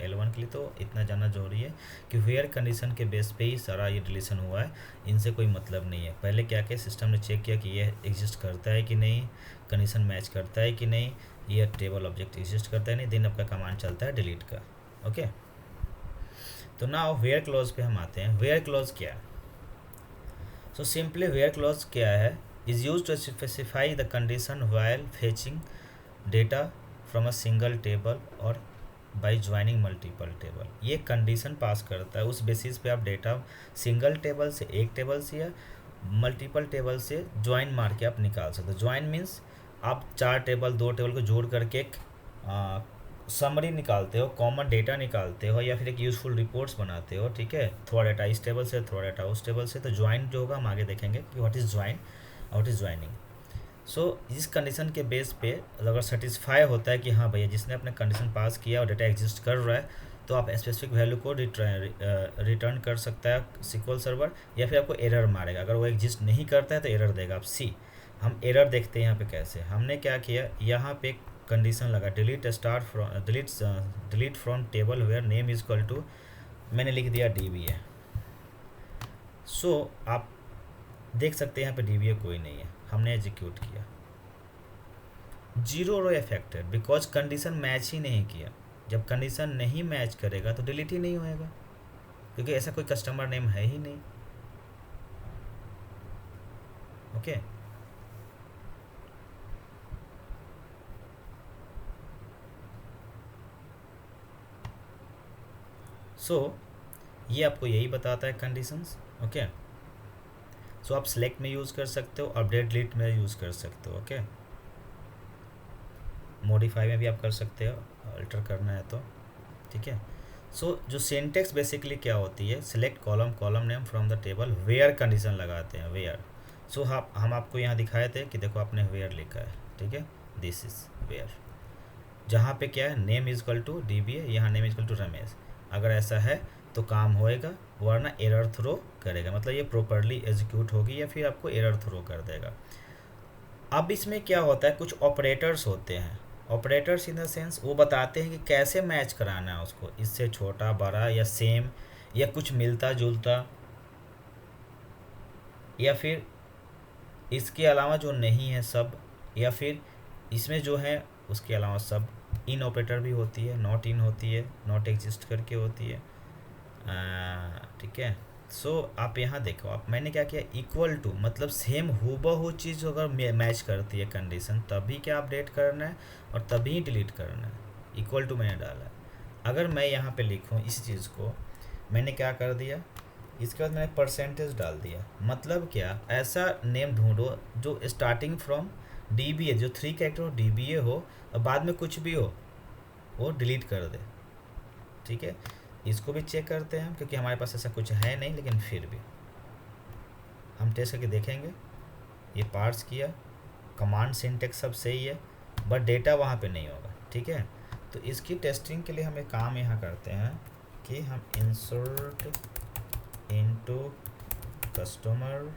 L1 के लिए, तो इतना जानना जरूरी है कि वेयर कंडीशन के बेस पे ही सारा ये डिलीशन हुआ है, इनसे कोई मतलब नहीं है। पहले क्या किया, सिस्टम ने चेक किया कि ये एग्जिस्ट करता है कि नहीं, कंडीशन मैच करता है कि नहीं, ये टेबल ऑब्जेक्ट एग्जिस्ट करता है नहीं, दिन आपका कमांड चलता है डिलीट का। ओके, तो ना वेयर क्लॉज पे हम आते हैं। वेयर क्लॉज क्या है? सो सिंपली वेयर क्लॉज क्या है, is used to specify the condition while fetching data from a single table or by joining multiple table। ये कंडीशन पास करता है, उस बेसिस पे आप डेटा सिंगल टेबल से, एक टेबल से या मल्टीपल टेबल से ज्वाइन मार के आप निकाल सकते हो। ज्वाइन मीन्स आप 4 टेबल 2 टेबल को जोड़ करके एक समरी निकालते हो, कॉमन डेटा निकालते हो, या फिर एक यूजफुल रिपोर्ट्स बनाते हो। ठीक है, थोड़ा डेटा इस टेबल से, थोड़ा डेटा उस टेबल से। तो ज्वाइन जो होगा हम आगे देखेंगे कि what is join, what is joining. So इस कंडीशन के बेस पे अगर सेटिस्फाई होता है कि हाँ भैया जिसने अपने कंडीशन पास किया और डेटा एग्जिस्ट कर रहा है, तो आप स्पेसिफिक वैल्यू को रिटर्न कर सकता है SQL सर्वर, या फिर आपको एरर मारेगा। अगर वो एग्जिस्ट नहीं करता है तो एरर देगा। आप सी हम एरर देखते हैं यहाँ पे कैसे। हमने क्या किया, यहाँ पे कंडीशन लगा delete from table where name is equal to, मैंने लिख दिया DBA। सो आप देख सकते हैं यहाँ पे DBA कोई नहीं है, हमने एग्जीक्यूट किया, 0 row affected because condition match ही नहीं किया। जब कंडीशन नहीं मैच करेगा तो डिलीट ही नहीं होएगा, क्योंकि ऐसा कोई कस्टमर नेम है ही नहीं। ओके, सो ये आपको यही बताता है कंडीशंस। ओके, सो आप सिलेक्ट में यूज़ कर सकते हो, अपडेट डिलीट में यूज़ कर सकते हो। ओके, मॉडिफाई में भी आप कर सकते हो, अल्टर करना है तो। ठीक है, सो जो सिंटेक्स बेसिकली क्या होती है, select column column name from the table, where condition लगाते हैं, वेयर। सो हम आपको यहाँ दिखाए थे कि देखो आपने वेयर लिखा है, ठीक है, दिस इज वेयर, जहाँ पे क्या है, name is equal to DBA, यहाँ name is equal to Ramesh. अगर ऐसा है तो काम होएगा, वरना एरर थ्रो करेगा, मतलब ये प्रॉपरली एग्जीक्यूट होगी या फिर आपको एरर थ्रो कर देगा। अब इसमें क्या होता है, कुछ ऑपरेटर्स होते हैं, ऑपरेटर्स इन द सेंस वो बताते हैं कि कैसे मैच कराना है उसको, इससे छोटा बड़ा या सेम या कुछ मिलता जुलता, या फिर इसके अलावा जो नहीं है सब, या फिर इसमें जो है उसके अलावा सब। इन ऑपरेटर भी होती है, नॉट इन होती है, नॉट एग्जिस्ट करके होती है। ठीक है, सो आप यहाँ देखो, आप मैंने क्या किया, इक्वल टू मतलब सेम हूबहू चीज़ अगर मैच करती है कंडीशन, तभी क्या अपडेट करना है और तभी डिलीट करना है। इक्वल टू मैंने डाला है। अगर मैं यहाँ पे लिखूँ इस चीज़ को, मैंने क्या कर दिया, इसके बाद मैंने परसेंटेज डाल दिया, मतलब क्या, ऐसा नेम ढूंढो जो स्टार्टिंग फ्रॉम DBA, जो 3 कैरेक्टर हो, DBA हो, और बाद में कुछ भी हो वो डिलीट कर दे। ठीक है, इसको भी चेक करते हैं हम, क्योंकि हमारे पास ऐसा कुछ है नहीं, लेकिन फिर भी हम टेस्ट करके देखेंगे। ये पार्स किया, कमांड सिंटेक्स सब सही है, बट डेटा वहाँ पे नहीं होगा। ठीक है, तो इसकी टेस्टिंग के लिए हम एक काम यहाँ करते हैं कि हम इंसर्ट इनटू कस्टमर,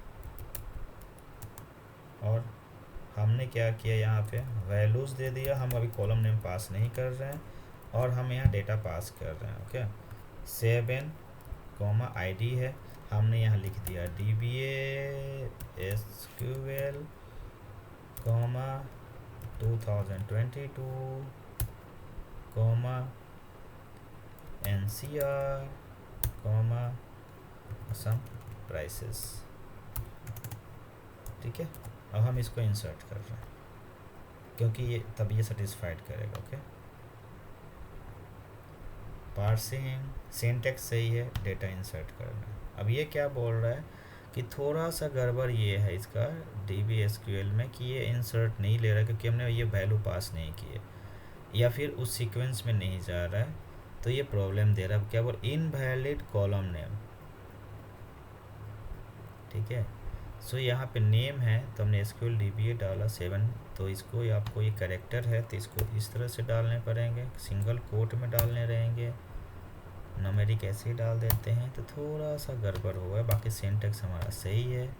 और हमने क्या किया, यहाँ पे वैल्यूज़ दे दिया, हम अभी कॉलम नेम पास नहीं कर रहे हैं, और हम यहाँ डेटा पास कर रहे हैं। ओके, 7 ID है, हमने यहाँ लिख दिया DBA SQL 2022 NCR सम प्राइसेस। ठीक है, अब हम इसको इंसर्ट कर रहे हैं, क्योंकि ये तब ये सेटिस्फाइड करेगा। ओके, पार्सिंग सिंटेक्स सही है, डेटा इंसर्ट करना है। अब ये क्या बोल रहा है कि थोड़ा सा गड़बड़ ये है इसका DB SQL में, कि ये इंसर्ट नहीं ले रहा है क्योंकि हमने ये वैल्यू पास नहीं की है, या फिर उस सीक्वेंस में नहीं जा रहा है, तो ये प्रॉब्लम दे रहा है। क्या बोल, इनवैलिड कॉलम नेम। ठीक है, सो यहाँ पे नेम है तो हमने SQL DBA डाला 7, तो इसको आपको ये करेक्टर है तो इसको इस तरह से डालने पड़ेंगे, सिंगल कोट में डालने रहेंगे, न्यूमेरिक ऐसे ही डाल देते हैं, तो थोड़ा सा गड़बड़ हुआ है, बाकी सिंटेक्स हमारा सही है।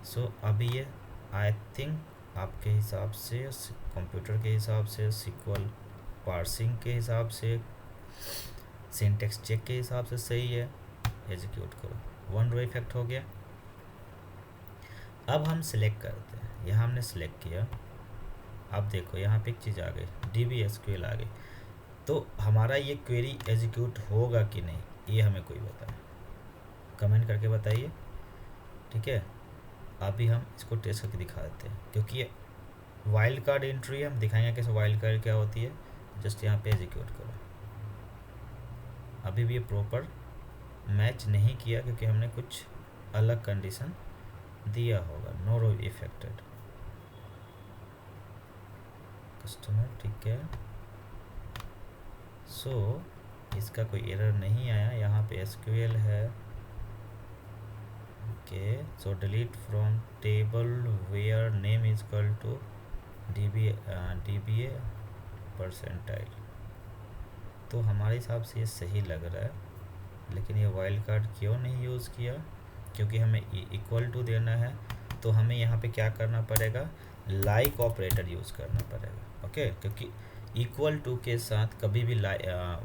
सो अभी ये आई थिंक आपके हिसाब से, कंप्यूटर के हिसाब से, SQL पार्सिंग के हिसाब से, सिंटेक्स चेक के हिसाब से सही है। एग्जीक्यूट करो, 1 रो इफेक्ट हो गया। अब हम सिलेक्ट करते हैं, यहाँ हमने सिलेक्ट किया, अब देखो यहाँ पे एक चीज़ आ गई, DB SQL आ गई, तो हमारा ये क्वेरी एग्जीक्यूट होगा कि नहीं, ये हमें कोई बताए, कमेंट करके बताइए। ठीक है, अभी हम इसको टेस्ट करके दिखा देते हैं, क्योंकि ये वाइल्ड कार्ड एंट्री है, हम दिखाएंगे कैसे वाइल्ड कार्ड क्या होती है। जस्ट यहाँ पे एग्जीक्यूट करो, अभी भी ये प्रॉपर मैच नहीं किया क्योंकि हमने कुछ अलग कंडीशन दिया होगा। नो रो इफेक्टेड कस्टमर। ठीक है, सो इसका कोई एरर नहीं आया, यहाँ पे SQL है। Okay, so delete from table where name is equal to DBA percentile, तो हमारे हिसाब से ये सही लग रहा है, लेकिन ये वाइल्ड कार्ड क्यों नहीं यूज़ किया, क्योंकि हमें इक्वल टू देना है, तो हमें यहाँ पे क्या करना पड़ेगा, लाइक ऑपरेटर यूज़ करना पड़ेगा। ओके, क्योंकि इक्वल टू के साथ कभी भी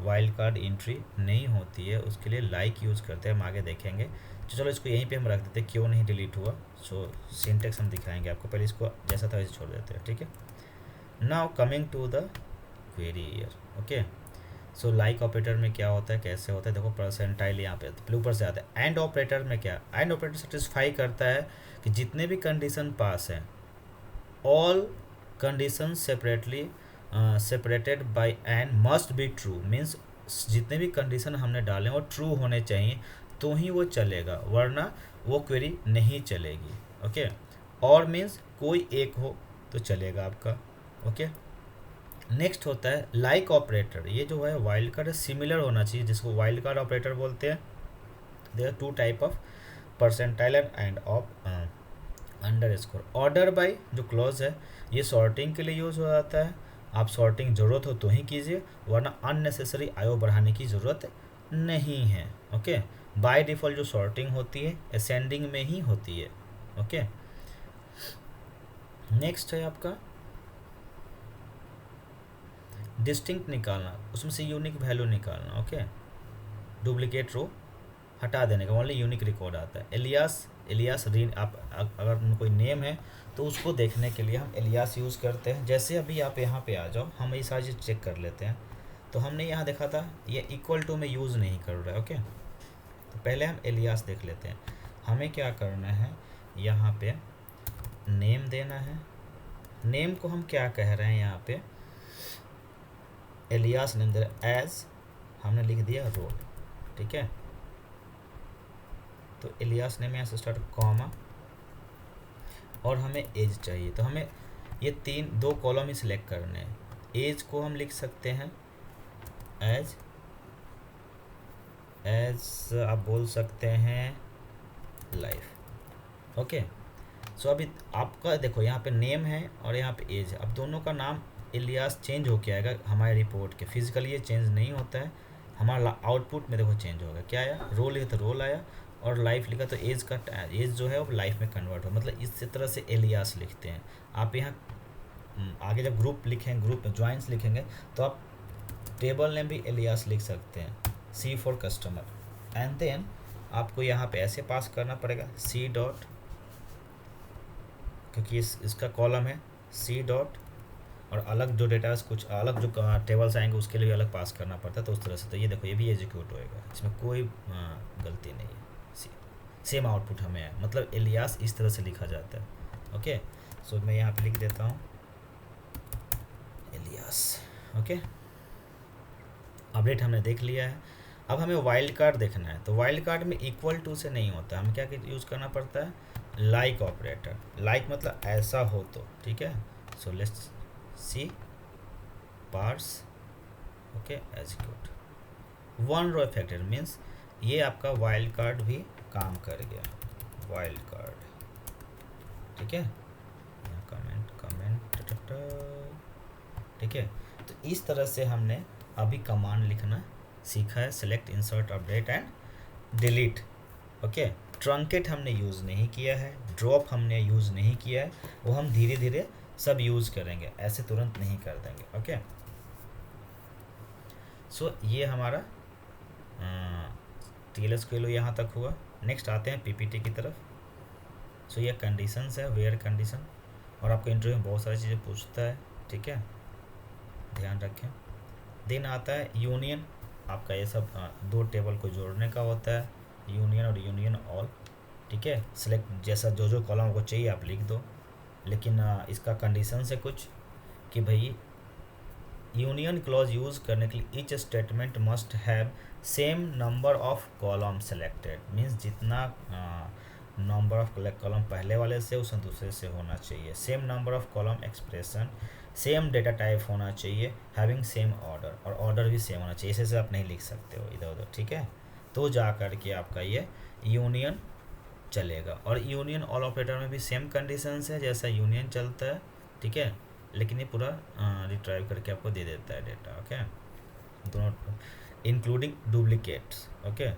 वाइल्ड कार्ड एंट्री नहीं होती है, उसके लिए लाइक यूज़ करते हैं, हम आगे देखेंगे। तो चलो इसको यहीं पे हम रख देते हैं, क्यों नहीं डिलीट हुआ। सो सिंटेक्स हम दिखाएंगे आपको, पहले इसको जैसा था वैसे छोड़ देते हैं। ठीक है, now coming to the query year. Okay, so like operator में क्या होता है, कैसे होता है, देखो परसेंटाइल यहाँ पे ऊपर से आता है। एंड ऑपरेटर में क्या, एंड ऑपरेटर सेटिस्फाई करता है कि जितने भी कंडीशन पास हैं, all condition separately separated by and must be true, means जितने भी कंडीशन हमने डाले वो ट्रू होने चाहिए, तो ही वो चलेगा, वरना वो क्वेरी नहीं चलेगी। ओके, और मीन्स कोई एक हो तो चलेगा आपका। ओके, नेक्स्ट होता है लाइक ऑपरेटर। ये जो है वाइल्ड कार्ड सिमिलर होना चाहिए, जिसको वाइल्ड कार्ड ऑपरेटर बोलते हैं। There are two type of, percentile and of underscore. Order by जो क्लॉज है ये सॉर्टिंग के लिए यूज़ हो जाता है। आप सॉर्टिंग ज़रूरत हो तो ही कीजिए, वरना अननेसेसरी आयो बढ़ाने की ज़रूरत नहीं है। ओके, बाय डिफ़ॉल्ट जो सॉर्टिंग होती है असेंडिंग में ही होती है। ओके, नेक्स्ट है आपका डिस्टिंक्ट निकालना, उसमें से यूनिक वैल्यू निकालना। ओके, डुप्लीकेट रो हटा देने का, ओनली यूनिक रिकॉर्ड आता है। एलियास, एलियास रीन, आप अगर कोई नेम है तो उसको देखने के लिए हम एलियास यूज़ करते हैं। जैसे अभी आप यहाँ पे आ जाओ, हम ये सारी चीज़ चेक कर लेते हैं। तो हमने यहाँ देखा था ये इक्वल टू में यूज़ नहीं कर रहा है। ओके, तो पहले हम एलियास देख लेते हैं। हमें क्या करना है, यहाँ पे नेम देना है। नेम को हम क्या कह रहे हैं यहाँ पे, एलियास नेम दे रहे, एज हमने लिख दिया रोल। ठीक है, तो एलियास नेम यहाँ से स्टार्ट कॉमा, और हमें एज चाहिए। तो हमें ये दो कॉलम ही सिलेक्ट करने हैं। एज को हम लिख सकते हैं एज, आप बोल सकते हैं लाइफ। ओके, सो अभी आपका देखो यहाँ पे नेम है और यहाँ पे एज है। अब दोनों का नाम एलियास चेंज होके आएगा हमारे रिपोर्ट के। फिजिकली ये चेंज नहीं होता है, हमारा आउटपुट में देखो चेंज होगा। क्या आया, रोल लिखा तो रोल आया, और लाइफ लिखा तो एज का एज जो है वो लाइफ में कन्वर्ट हो। मतलब इस तरह से एलियास लिखते हैं। आप यहाँ आगे जब ग्रुप लिखेंगे, ग्रुप में ज्वाइंस लिखेंगे, तो आप टेबल नेम भी एलियास लिख सकते हैं, सी फॉर कस्टमर। एंड देन आपको यहाँ पे ऐसे पास करना पड़ेगा सी डॉट, क्योंकि इसका कॉलम है सी डॉट, और अलग जो डेटा कुछ अलग जो टेबल्स आएंगे उसके लिए भी अलग पास करना पड़ता है। तो उस तरह से, तो ये देखो ये भी एग्जीक्यूट होएगा, इसमें कोई गलती नहीं है। सेम आउटपुट हमें है, मतलब एलियास इस तरह से लिखा जाता है। ओके, सो मैं यहाँ पे लिख देता हूँ एलियास। ओके, अपडेट हमने देख लिया है। अब हमें वाइल्ड कार्ड देखना है। तो वाइल्ड कार्ड में इक्वल टू से नहीं होता, हमें क्या यूज़ करना पड़ता है, लाइक ऑपरेटर। लाइक मतलब ऐसा हो तो, ठीक है। So let's see parse, okay, execute. One row affected means ये आपका वाइल्ड कार्ड भी काम कर गया, वाइल्ड कार्ड। ठीक है, कमेंट कमेंट, ठीक है। तो इस तरह से हमने अभी कमांड लिखना सीखा है, select, insert, update and delete. Okay, truncate हमने यूज़ नहीं किया है, ड्रॉप हमने यूज़ नहीं किया है, वो हम धीरे धीरे सब यूज़ करेंगे, ऐसे तुरंत नहीं कर देंगे। ओके, सो ये हमारा TLS के लिए यहाँ तक हुआ। नेक्स्ट आते हैं PPT की तरफ। सो ये कंडीशंस है, वेयर कंडीशन, और आपको इंटरव्यू में बहुत सारी चीज़ें पूछता है। ठीक है, ध्यान रखें। देन आता है यूनियन, आपका ये सब दो टेबल को जोड़ने का होता है, यूनियन और यूनियन ऑल। ठीक है, सिलेक्ट जैसा जो कॉलम आपको चाहिए आप लिख दो, लेकिन इसका कंडीशन है कुछ कि भाई यूनियन क्लॉज यूज़ करने के लिए each statement must have same number of column selected. Means जितना नंबर ऑफ कॉलम पहले वाले से उस दूसरे से होना चाहिए। Same number of column expression, same data type होना चाहिए, हैविंग सेम ऑर्डर, और ऑर्डर भी सेम होना चाहिए। ऐसे आप नहीं लिख सकते हो इधर उधर। ठीक है, तो जा कर के आपका ये यूनियन चलेगा। और यूनियन ऑल ऑपरेटर में भी सेम कंडीशंस है जैसा यूनियन चलता है। ठीक है, लेकिन ये पूरा रिट्राइव करके आपको दे देता है डेटा। ओके, दोनों इंक्लूडिंग डुप्लीकेट्स। ओके,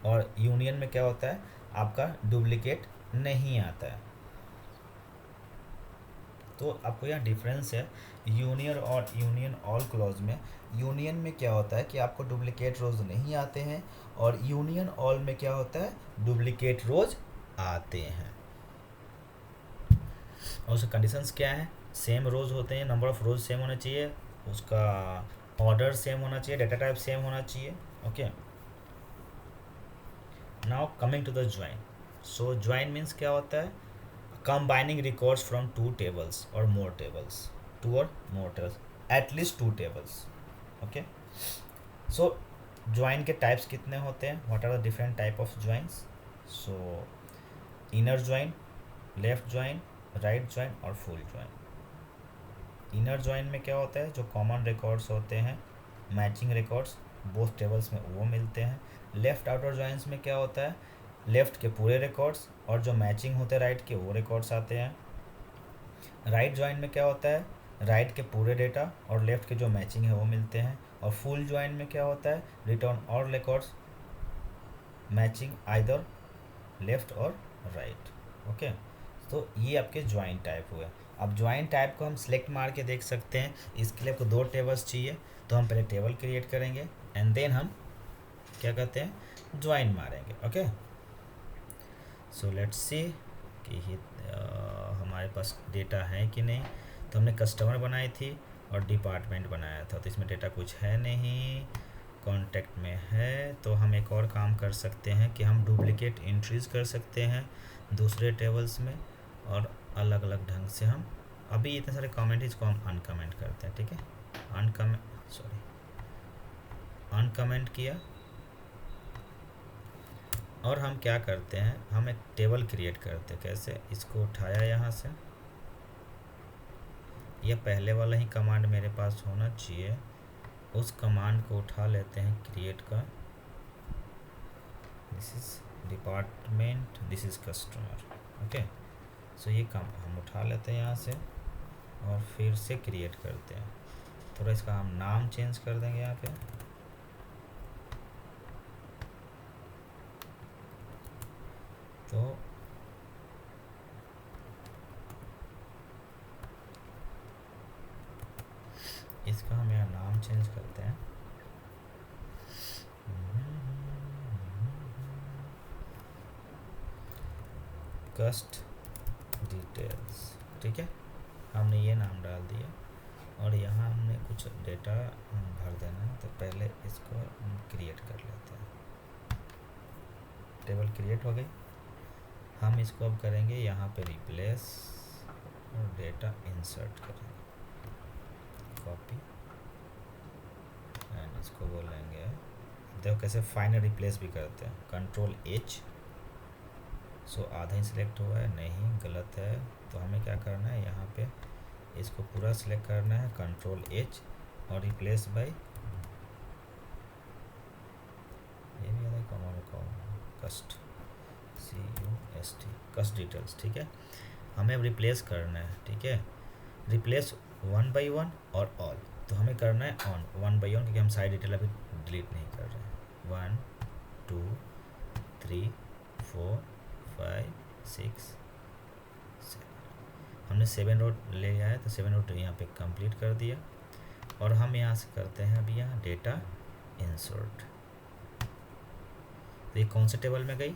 और यूनियन में क्या होता है, आपका डुप्लीकेट नहीं आता है। तो आपको यहाँ डिफरेंस है यूनियन और यूनियन ऑल क्लॉज में। यूनियन में क्या होता है कि आपको डुप्लीकेट रोज नहीं आते हैं, और यूनियन ऑल में क्या होता है, डुप्लीकेट रोज आते हैं। और उसके कंडीशंस क्या है, सेम रोज होते हैं, नंबर ऑफ रोज सेम होना चाहिए, उसका ऑर्डर सेम होना चाहिए, डेटा टाइप सेम होना चाहिए। Okay, now coming to the join. So join means क्या होता है, combining records from two tables और मोर टेबल्स, टू और more tables, at least two tables. Okay, so join के टाइप्स कितने होते हैं, what are the different type of joins? So inner join, left join, right join और full join. Inner join में क्या होता है, जो कॉमन रिकॉर्ड्स होते हैं, मैचिंग रिकॉर्ड्स बोथ टेबल्स में वो मिलते हैं। लेफ्ट आउटर ज्वाइंस में क्या होता है, लेफ्ट के पूरे रिकॉर्ड्स और जो मैचिंग होते हैं राइट के वो रिकॉर्ड्स आते हैं। राइट ज्वाइन में क्या होता है, राइट के पूरे डेटा और लेफ्ट के जो मैचिंग है वो मिलते हैं। और फुल ज्वाइन में क्या होता है, रिटर्न और रिकॉर्ड्स मैचिंग आइदर लेफ्ट और राइट। ओके, तो ये आपके ज्वाइन टाइप हुए। अब ज्वाइन टाइप को हम सिलेक्ट मार के देख सकते हैं। इसके लिए आपको दो टेबल्स चाहिए, तो हम पहले टेबल क्रिएट करेंगे एंड देन हम क्या कहते हैं, ज्वाइन मारेंगे। ओके, सो लेट्स सी कि हमारे पास डेटा है कि नहीं। तो हमने कस्टमर बनाई थी और डिपार्टमेंट बनाया था, तो इसमें डेटा कुछ है नहीं। कॉन्टैक्ट में है, तो हम एक और काम कर सकते हैं कि हम डुप्लिकेट एंट्रीज कर सकते हैं दूसरे टेबल्स में, और अलग अलग ढंग से हम अभी इतने सारे कमेंट इसको हम अनकमेंट करते हैं। ठीक है, अनकमेंट किया। और हम क्या करते हैं, हम एक टेबल क्रिएट करते हैं। कैसे, इसको उठाया यहाँ से, यह पहले वाला ही कमांड मेरे पास होना चाहिए, उस कमांड को उठा लेते हैं क्रिएट का। This is department, this is customer. Okay, so ये काम हम उठा लेते हैं यहाँ से और फिर से क्रिएट करते हैं। थोड़ा इसका हम नाम चेंज कर देंगे यहाँ पे। तो इसका हम यहाँ नाम चेंज करते हैं। कस्ट डिटेल्स। ठीक है, हमने ये नाम डाल दिया और यहाँ हमने कुछ डेटा भर देना है। तो पहले इसको हम क्रिएट कर लेते हैं। टेबल क्रिएट हो गई। हम इसको अब करेंगे यहाँ पे रिप्लेस और डेटा इंसर्ट करेंगे, कॉपी एंड इसको बोलेंगे, देखो कैसे फाइनल रिप्लेस भी करते हैं, कंट्रोल एच। सो आधा ही सिलेक्ट हुआ है, नहीं गलत है। तो हमें क्या करना है, यहाँ पे इसको पूरा सिलेक्ट करना है, कंट्रोल एच और रिप्लेस बाय, ये भी है कस्ट CUST, कस्ट डिटेल्स। ठीक है, हमें अब रिप्लेस करना है। ठीक है, रिप्लेस 1 by 1 और ऑल। तो हमें करना है ऑन 1 by 1, क्योंकि हम सारी डिटेल अभी डिलीट नहीं कर रहे हैं। 1 2 3 4 5 6 7, हमने 7 रो ले आया, तो 7 रो यहाँ पे कंप्लीट कर दिया। और हम यहाँ से करते हैं अभी यहाँ डेटा इंसर्ट। तो ये कौन से टेबल में गई,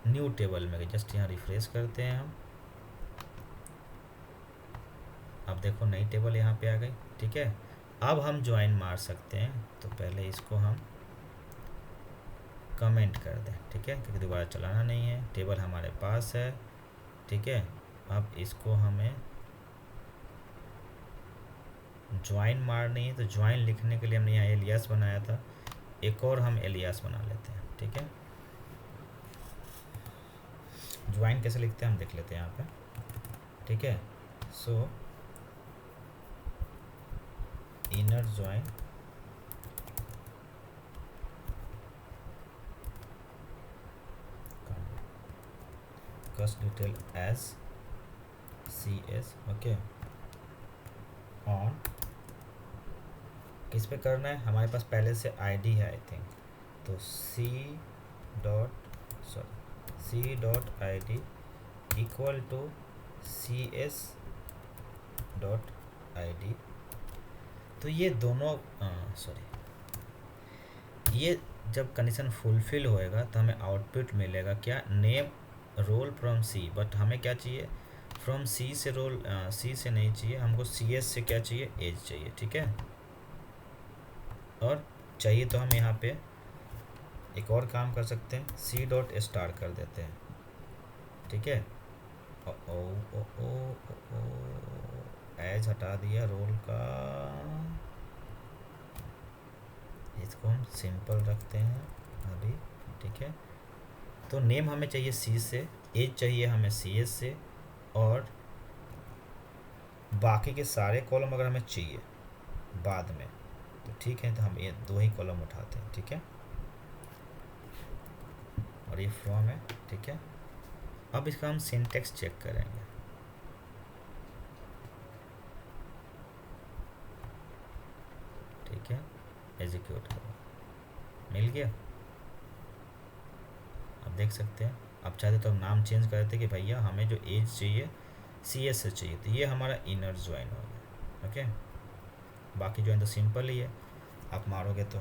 न्यू टेबल में गई। जस्ट यहाँ रिफ्रेश करते हैं हम, अब देखो नई टेबल यहाँ पे आ गई। ठीक है, अब हम ज्वाइन मार सकते हैं। तो पहले इसको हम कमेंट कर दें। ठीक है, क्योंकि दोबारा चलाना नहीं है, टेबल हमारे पास है। ठीक है, अब इसको हमें ज्वाइन मारनी है। तो ज्वाइन लिखने के लिए हमने यहाँ एलियास बनाया था, एक और हम एलियास बना लेते हैं। ठीक है, ज्वाइन कैसे लिखते हैं हम देख लेते हैं यहाँ पे। ठीक है, so inner join cust detail as CS। Okay, on किस पे करना है, हमारे पास पहले से ID है आई थिंक। तो C.ID इक्वल टू CS.ID। तो ये दोनों ये जब कंडीशन फुलफिल होएगा तो हमें आउटपुट मिलेगा क्या, name role from C। But हमें क्या चाहिए, फ्रॉम C से रोल, C से नहीं चाहिए हमको, CS से क्या चाहिए, एज चाहिए। ठीक है, और चाहिए तो हम यहाँ पे एक और काम कर सकते हैं, C.star कर देते हैं। ठीक है, एज हटा दिया रोल का, इसको हम सिंपल रखते हैं अभी, ठीक है। तो नेम हमें चाहिए सी से, एज चाहिए हमें सी एस से, और बाकी के सारे कॉलम अगर हमें चाहिए बाद में तो ठीक है, तो हम ये 2 ही कॉलम उठाते हैं, ठीक है। और ये फ्रॉम है, ठीक है। अब इसका हम सिंटेक्स चेक करेंगे। ठीक है, एग्जीक्यूट करो, मिल गया। अब देख सकते हैं, अब चाहते तो हम नाम चेंज कर देते कि भैया हमें जो एज चाहिए सी एस से चाहिए, तो ये हमारा इनर ज्वाइन हो गया, ओके। बाकी ज्वाइन तो सिंपल ही है, आप मारोगे तो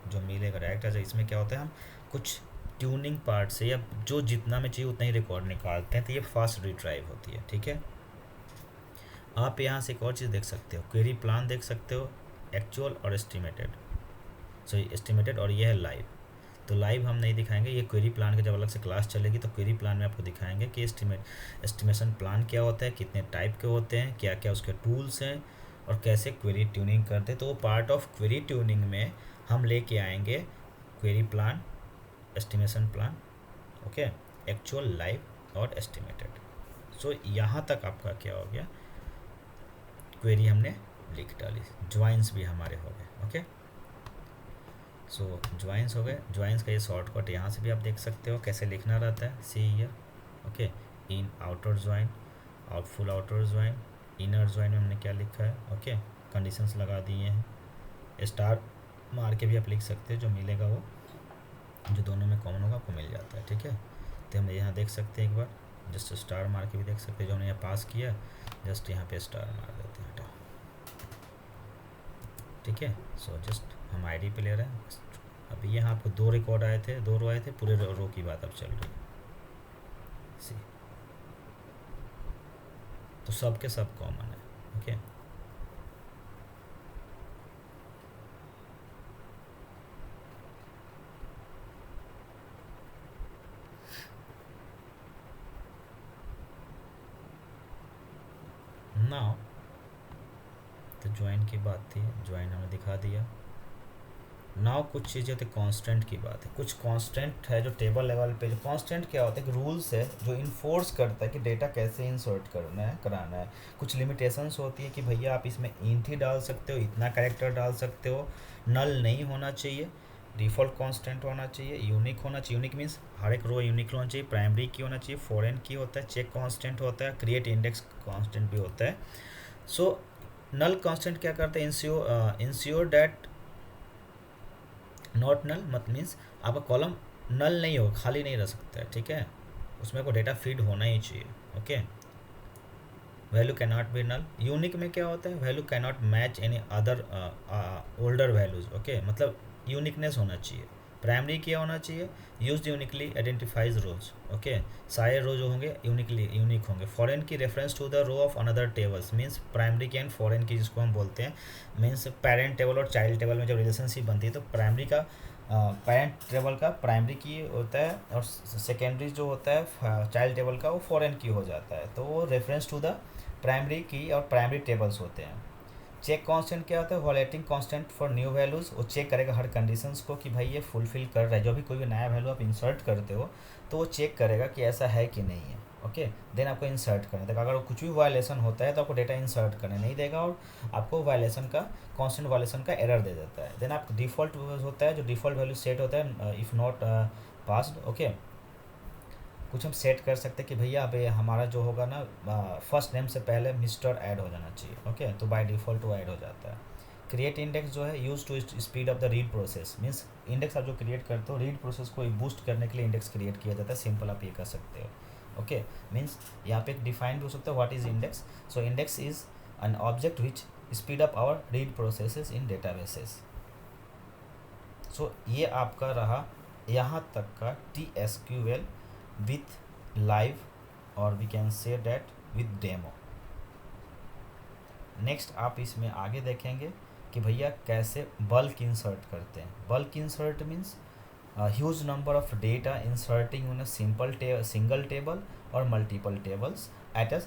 जो मिलेगा डायरेक्ट आ जाए। इसमें क्या होता है, हम कुछ ट्यूनिंग पार्ट से या जो जितना में चाहिए उतना ही रिकॉर्ड निकालते हैं, तो ये फास्ट रिट्राइव होती है, ठीक है। आप यहाँ से एक और चीज़ देख सकते हो, क्वेरी प्लान देख सकते हो, एक्चुअल और एस्टिमेटेड, सॉरी एस्टिमेटेड, और ये है लाइव। तो लाइव हम नहीं दिखाएंगे, ये क्वेरी प्लान की जब अलग से क्लास चलेगी तो क्वेरी प्लान में आपको दिखाएंगे कि एस्टिमेशन प्लान क्या होता है, कितने टाइप के होते हैं, क्या क्या उसके टूल्स हैं, और कैसे क्वेरी ट्यूनिंग करते हैं। तो वो पार्ट ऑफ क्वेरी ट्यूनिंग में हम लेके आएंगे query plan, estimation plan, okay, actual, live और एस्टिमेटेड। सो यहाँ तक आपका क्या हो गया, क्वेरी हमने लिख डाली, ज्वाइंस भी हमारे हो गए, ओके। सो ज्वाइंस हो गए। ज्वाइंस का ये शॉर्टकट यहाँ से भी आप देख सकते हो कैसे लिखना रहता है, see here, okay. In outer join, outful outer join, inner join में हमने क्या लिखा है, ओके, कंडीशंस लगा दिए हैं। स्टार मार के भी आप लिख सकते हो, जो मिलेगा वो जो दोनों में कॉमन होगा आपको मिल जाता है, ठीक है। तो हम यहाँ देख सकते हैं, एक बार जस्ट स्टार मार के भी देख सकते हैं, जो हमने यहाँ पास किया जस्ट यहाँ पे स्टार मार देते हैं, हटाओ, ठीक है। सो जस्ट हम आईडी पे ले रहे हैं। अभी यहाँ आपको 2 रिकॉर्ड आए थे, 2 रो आए थे, पूरे रो की बात अब चल रही है, सी। तो सब के सब कॉमन है, ओके। नाउ तो ज्वाइन की बात थी, ज्वाइन हमें दिखा दिया। नाउ कुछ चीज़ें होती कांस्टेंट की बात है। कुछ कांस्टेंट है जो टेबल लेवल पे, जो कांस्टेंट क्या होता है कि रूल्स है जो इन्फोर्स करता है कि डेटा कैसे इंसर्ट करना है, कराना है। कुछ लिमिटेशंस होती है कि भैया आप इसमें इंट ही डाल सकते हो, इतना कैरेक्टर डाल सकते हो, नल नहीं होना चाहिए, डिफ़ॉल्ट कांस्टेंट होना चाहिए, यूनिक होना चाहिए। यूनिक मीन्स हर एक रो यूनिक होना चाहिए, प्राइमरी की होना चाहिए, फॉरेन की होता है, चेक कांस्टेंट होता है, क्रिएट इंडेक्स कांस्टेंट भी होता है। सो नल कांस्टेंट क्या करता है, इंश्योर दैट नॉट नल, मत मीन्स आपका कॉलम नल नहीं हो, खाली नहीं रह सकता है, ठीक है। उसमें को डेटा फीड होना ही चाहिए, okay. Value can not be null. Unique में क्या होता है, value can not match any other older values, okay, मतलब यूनिकनेस होना चाहिए। प्राइमरी क्या होना चाहिए, use uniquely identifies rows, okay, सारे रो जो होंगे यूनिकली यूनिक होंगे। Foreign key reference to the row of another tables, means primary key and foreign key जिसको हम बोलते हैं, मीन्स पेरेंट टेबल और चाइल्ड टेबल में जब रिलेशनशिप बनती है तो प्राइमरी का पेरेंट टेबल का प्राइमरी की होता है, और सेकेंडरी जो होता है चाइल्ड टेबल का वो फॉरेन की हो जाता है, तो वो रेफरेंस टू द प्राइमरी की और प्राइमरी टेबल्स होते हैं। चेक कांस्टेंट क्या होता है, वॉलेटिंग कांस्टेंट फॉर न्यू वैल्यूज़, वो चेक करेगा हर कंडीशंस को कि भाई ये फुलफिल कर रहा है। जो भी कोई भी नया वैल्यू आप इंसर्ट करते हो तो वो चेक करेगा कि ऐसा है कि नहीं है, ओके। देन आपको इंसर्ट करना देगा। अगर कुछ भी वायलेशन होता है तो आपको डेटा इंसर्ट करने नहीं देगा और आपको वायलेशन का, कांस्टेंट वायलेशन का एरर दे देता है। देन आप डिफ़ॉल्ट होता है, जो डिफ़ॉल्ट वैल्यू सेट होता है इफ़ नॉट पास्ड, ओके। कुछ हम सेट कर सकते हैं कि भैया अब ये हमारा जो होगा ना फर्स्ट नेम से पहले मिस्टर ऐड हो जाना चाहिए, ओके, तो बाय डिफ़ॉल्ट वो ऐड हो जाता है। क्रिएट इंडेक्स जो है use to speed up the read process, means index आप जो क्रिएट करते हो रीड प्रोसेस को बूस्ट करने के लिए इंडेक्स क्रिएट किया जाता है। सिंपल आप ये कर सकते हो, ओके। मीन्स यहाँ पे एक डिफाइन हो सकता है what is index. So index is an object which speed up our read processes in databases. So ये आपका रहा यहाँ तक का TSQL with live, or we can say that with demo। Next आप इसमें आगे देखेंगे कि भैया कैसे बल्क इंसर्ट करते हैं। Bulk insert means huge number of data inserting in a single table और multiple tables at a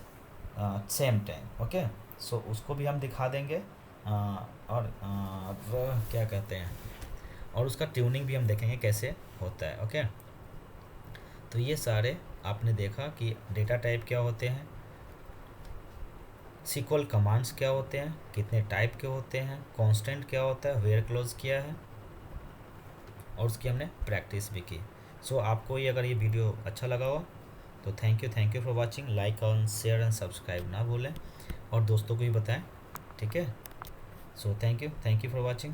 same time, okay. So उसको भी हम दिखा देंगे और अब क्या कहते हैं, और उसका ट्यूनिंग भी हम देखेंगे कैसे होता है। ओके, तो ये सारे आपने देखा कि डेटा टाइप क्या होते हैं, SQL कमांड्स क्या होते हैं, कितने टाइप के होते हैं, कांस्टेंट क्या होता है, वेयर क्लोज क्या है, और उसकी हमने प्रैक्टिस भी की। सो आपको ये अगर ये वीडियो अच्छा लगा हो तो thank you for watching. Like और शेयर एंड सब्सक्राइब ना भूलें, और दोस्तों को भी बताएं, ठीक है। So thank you for watching.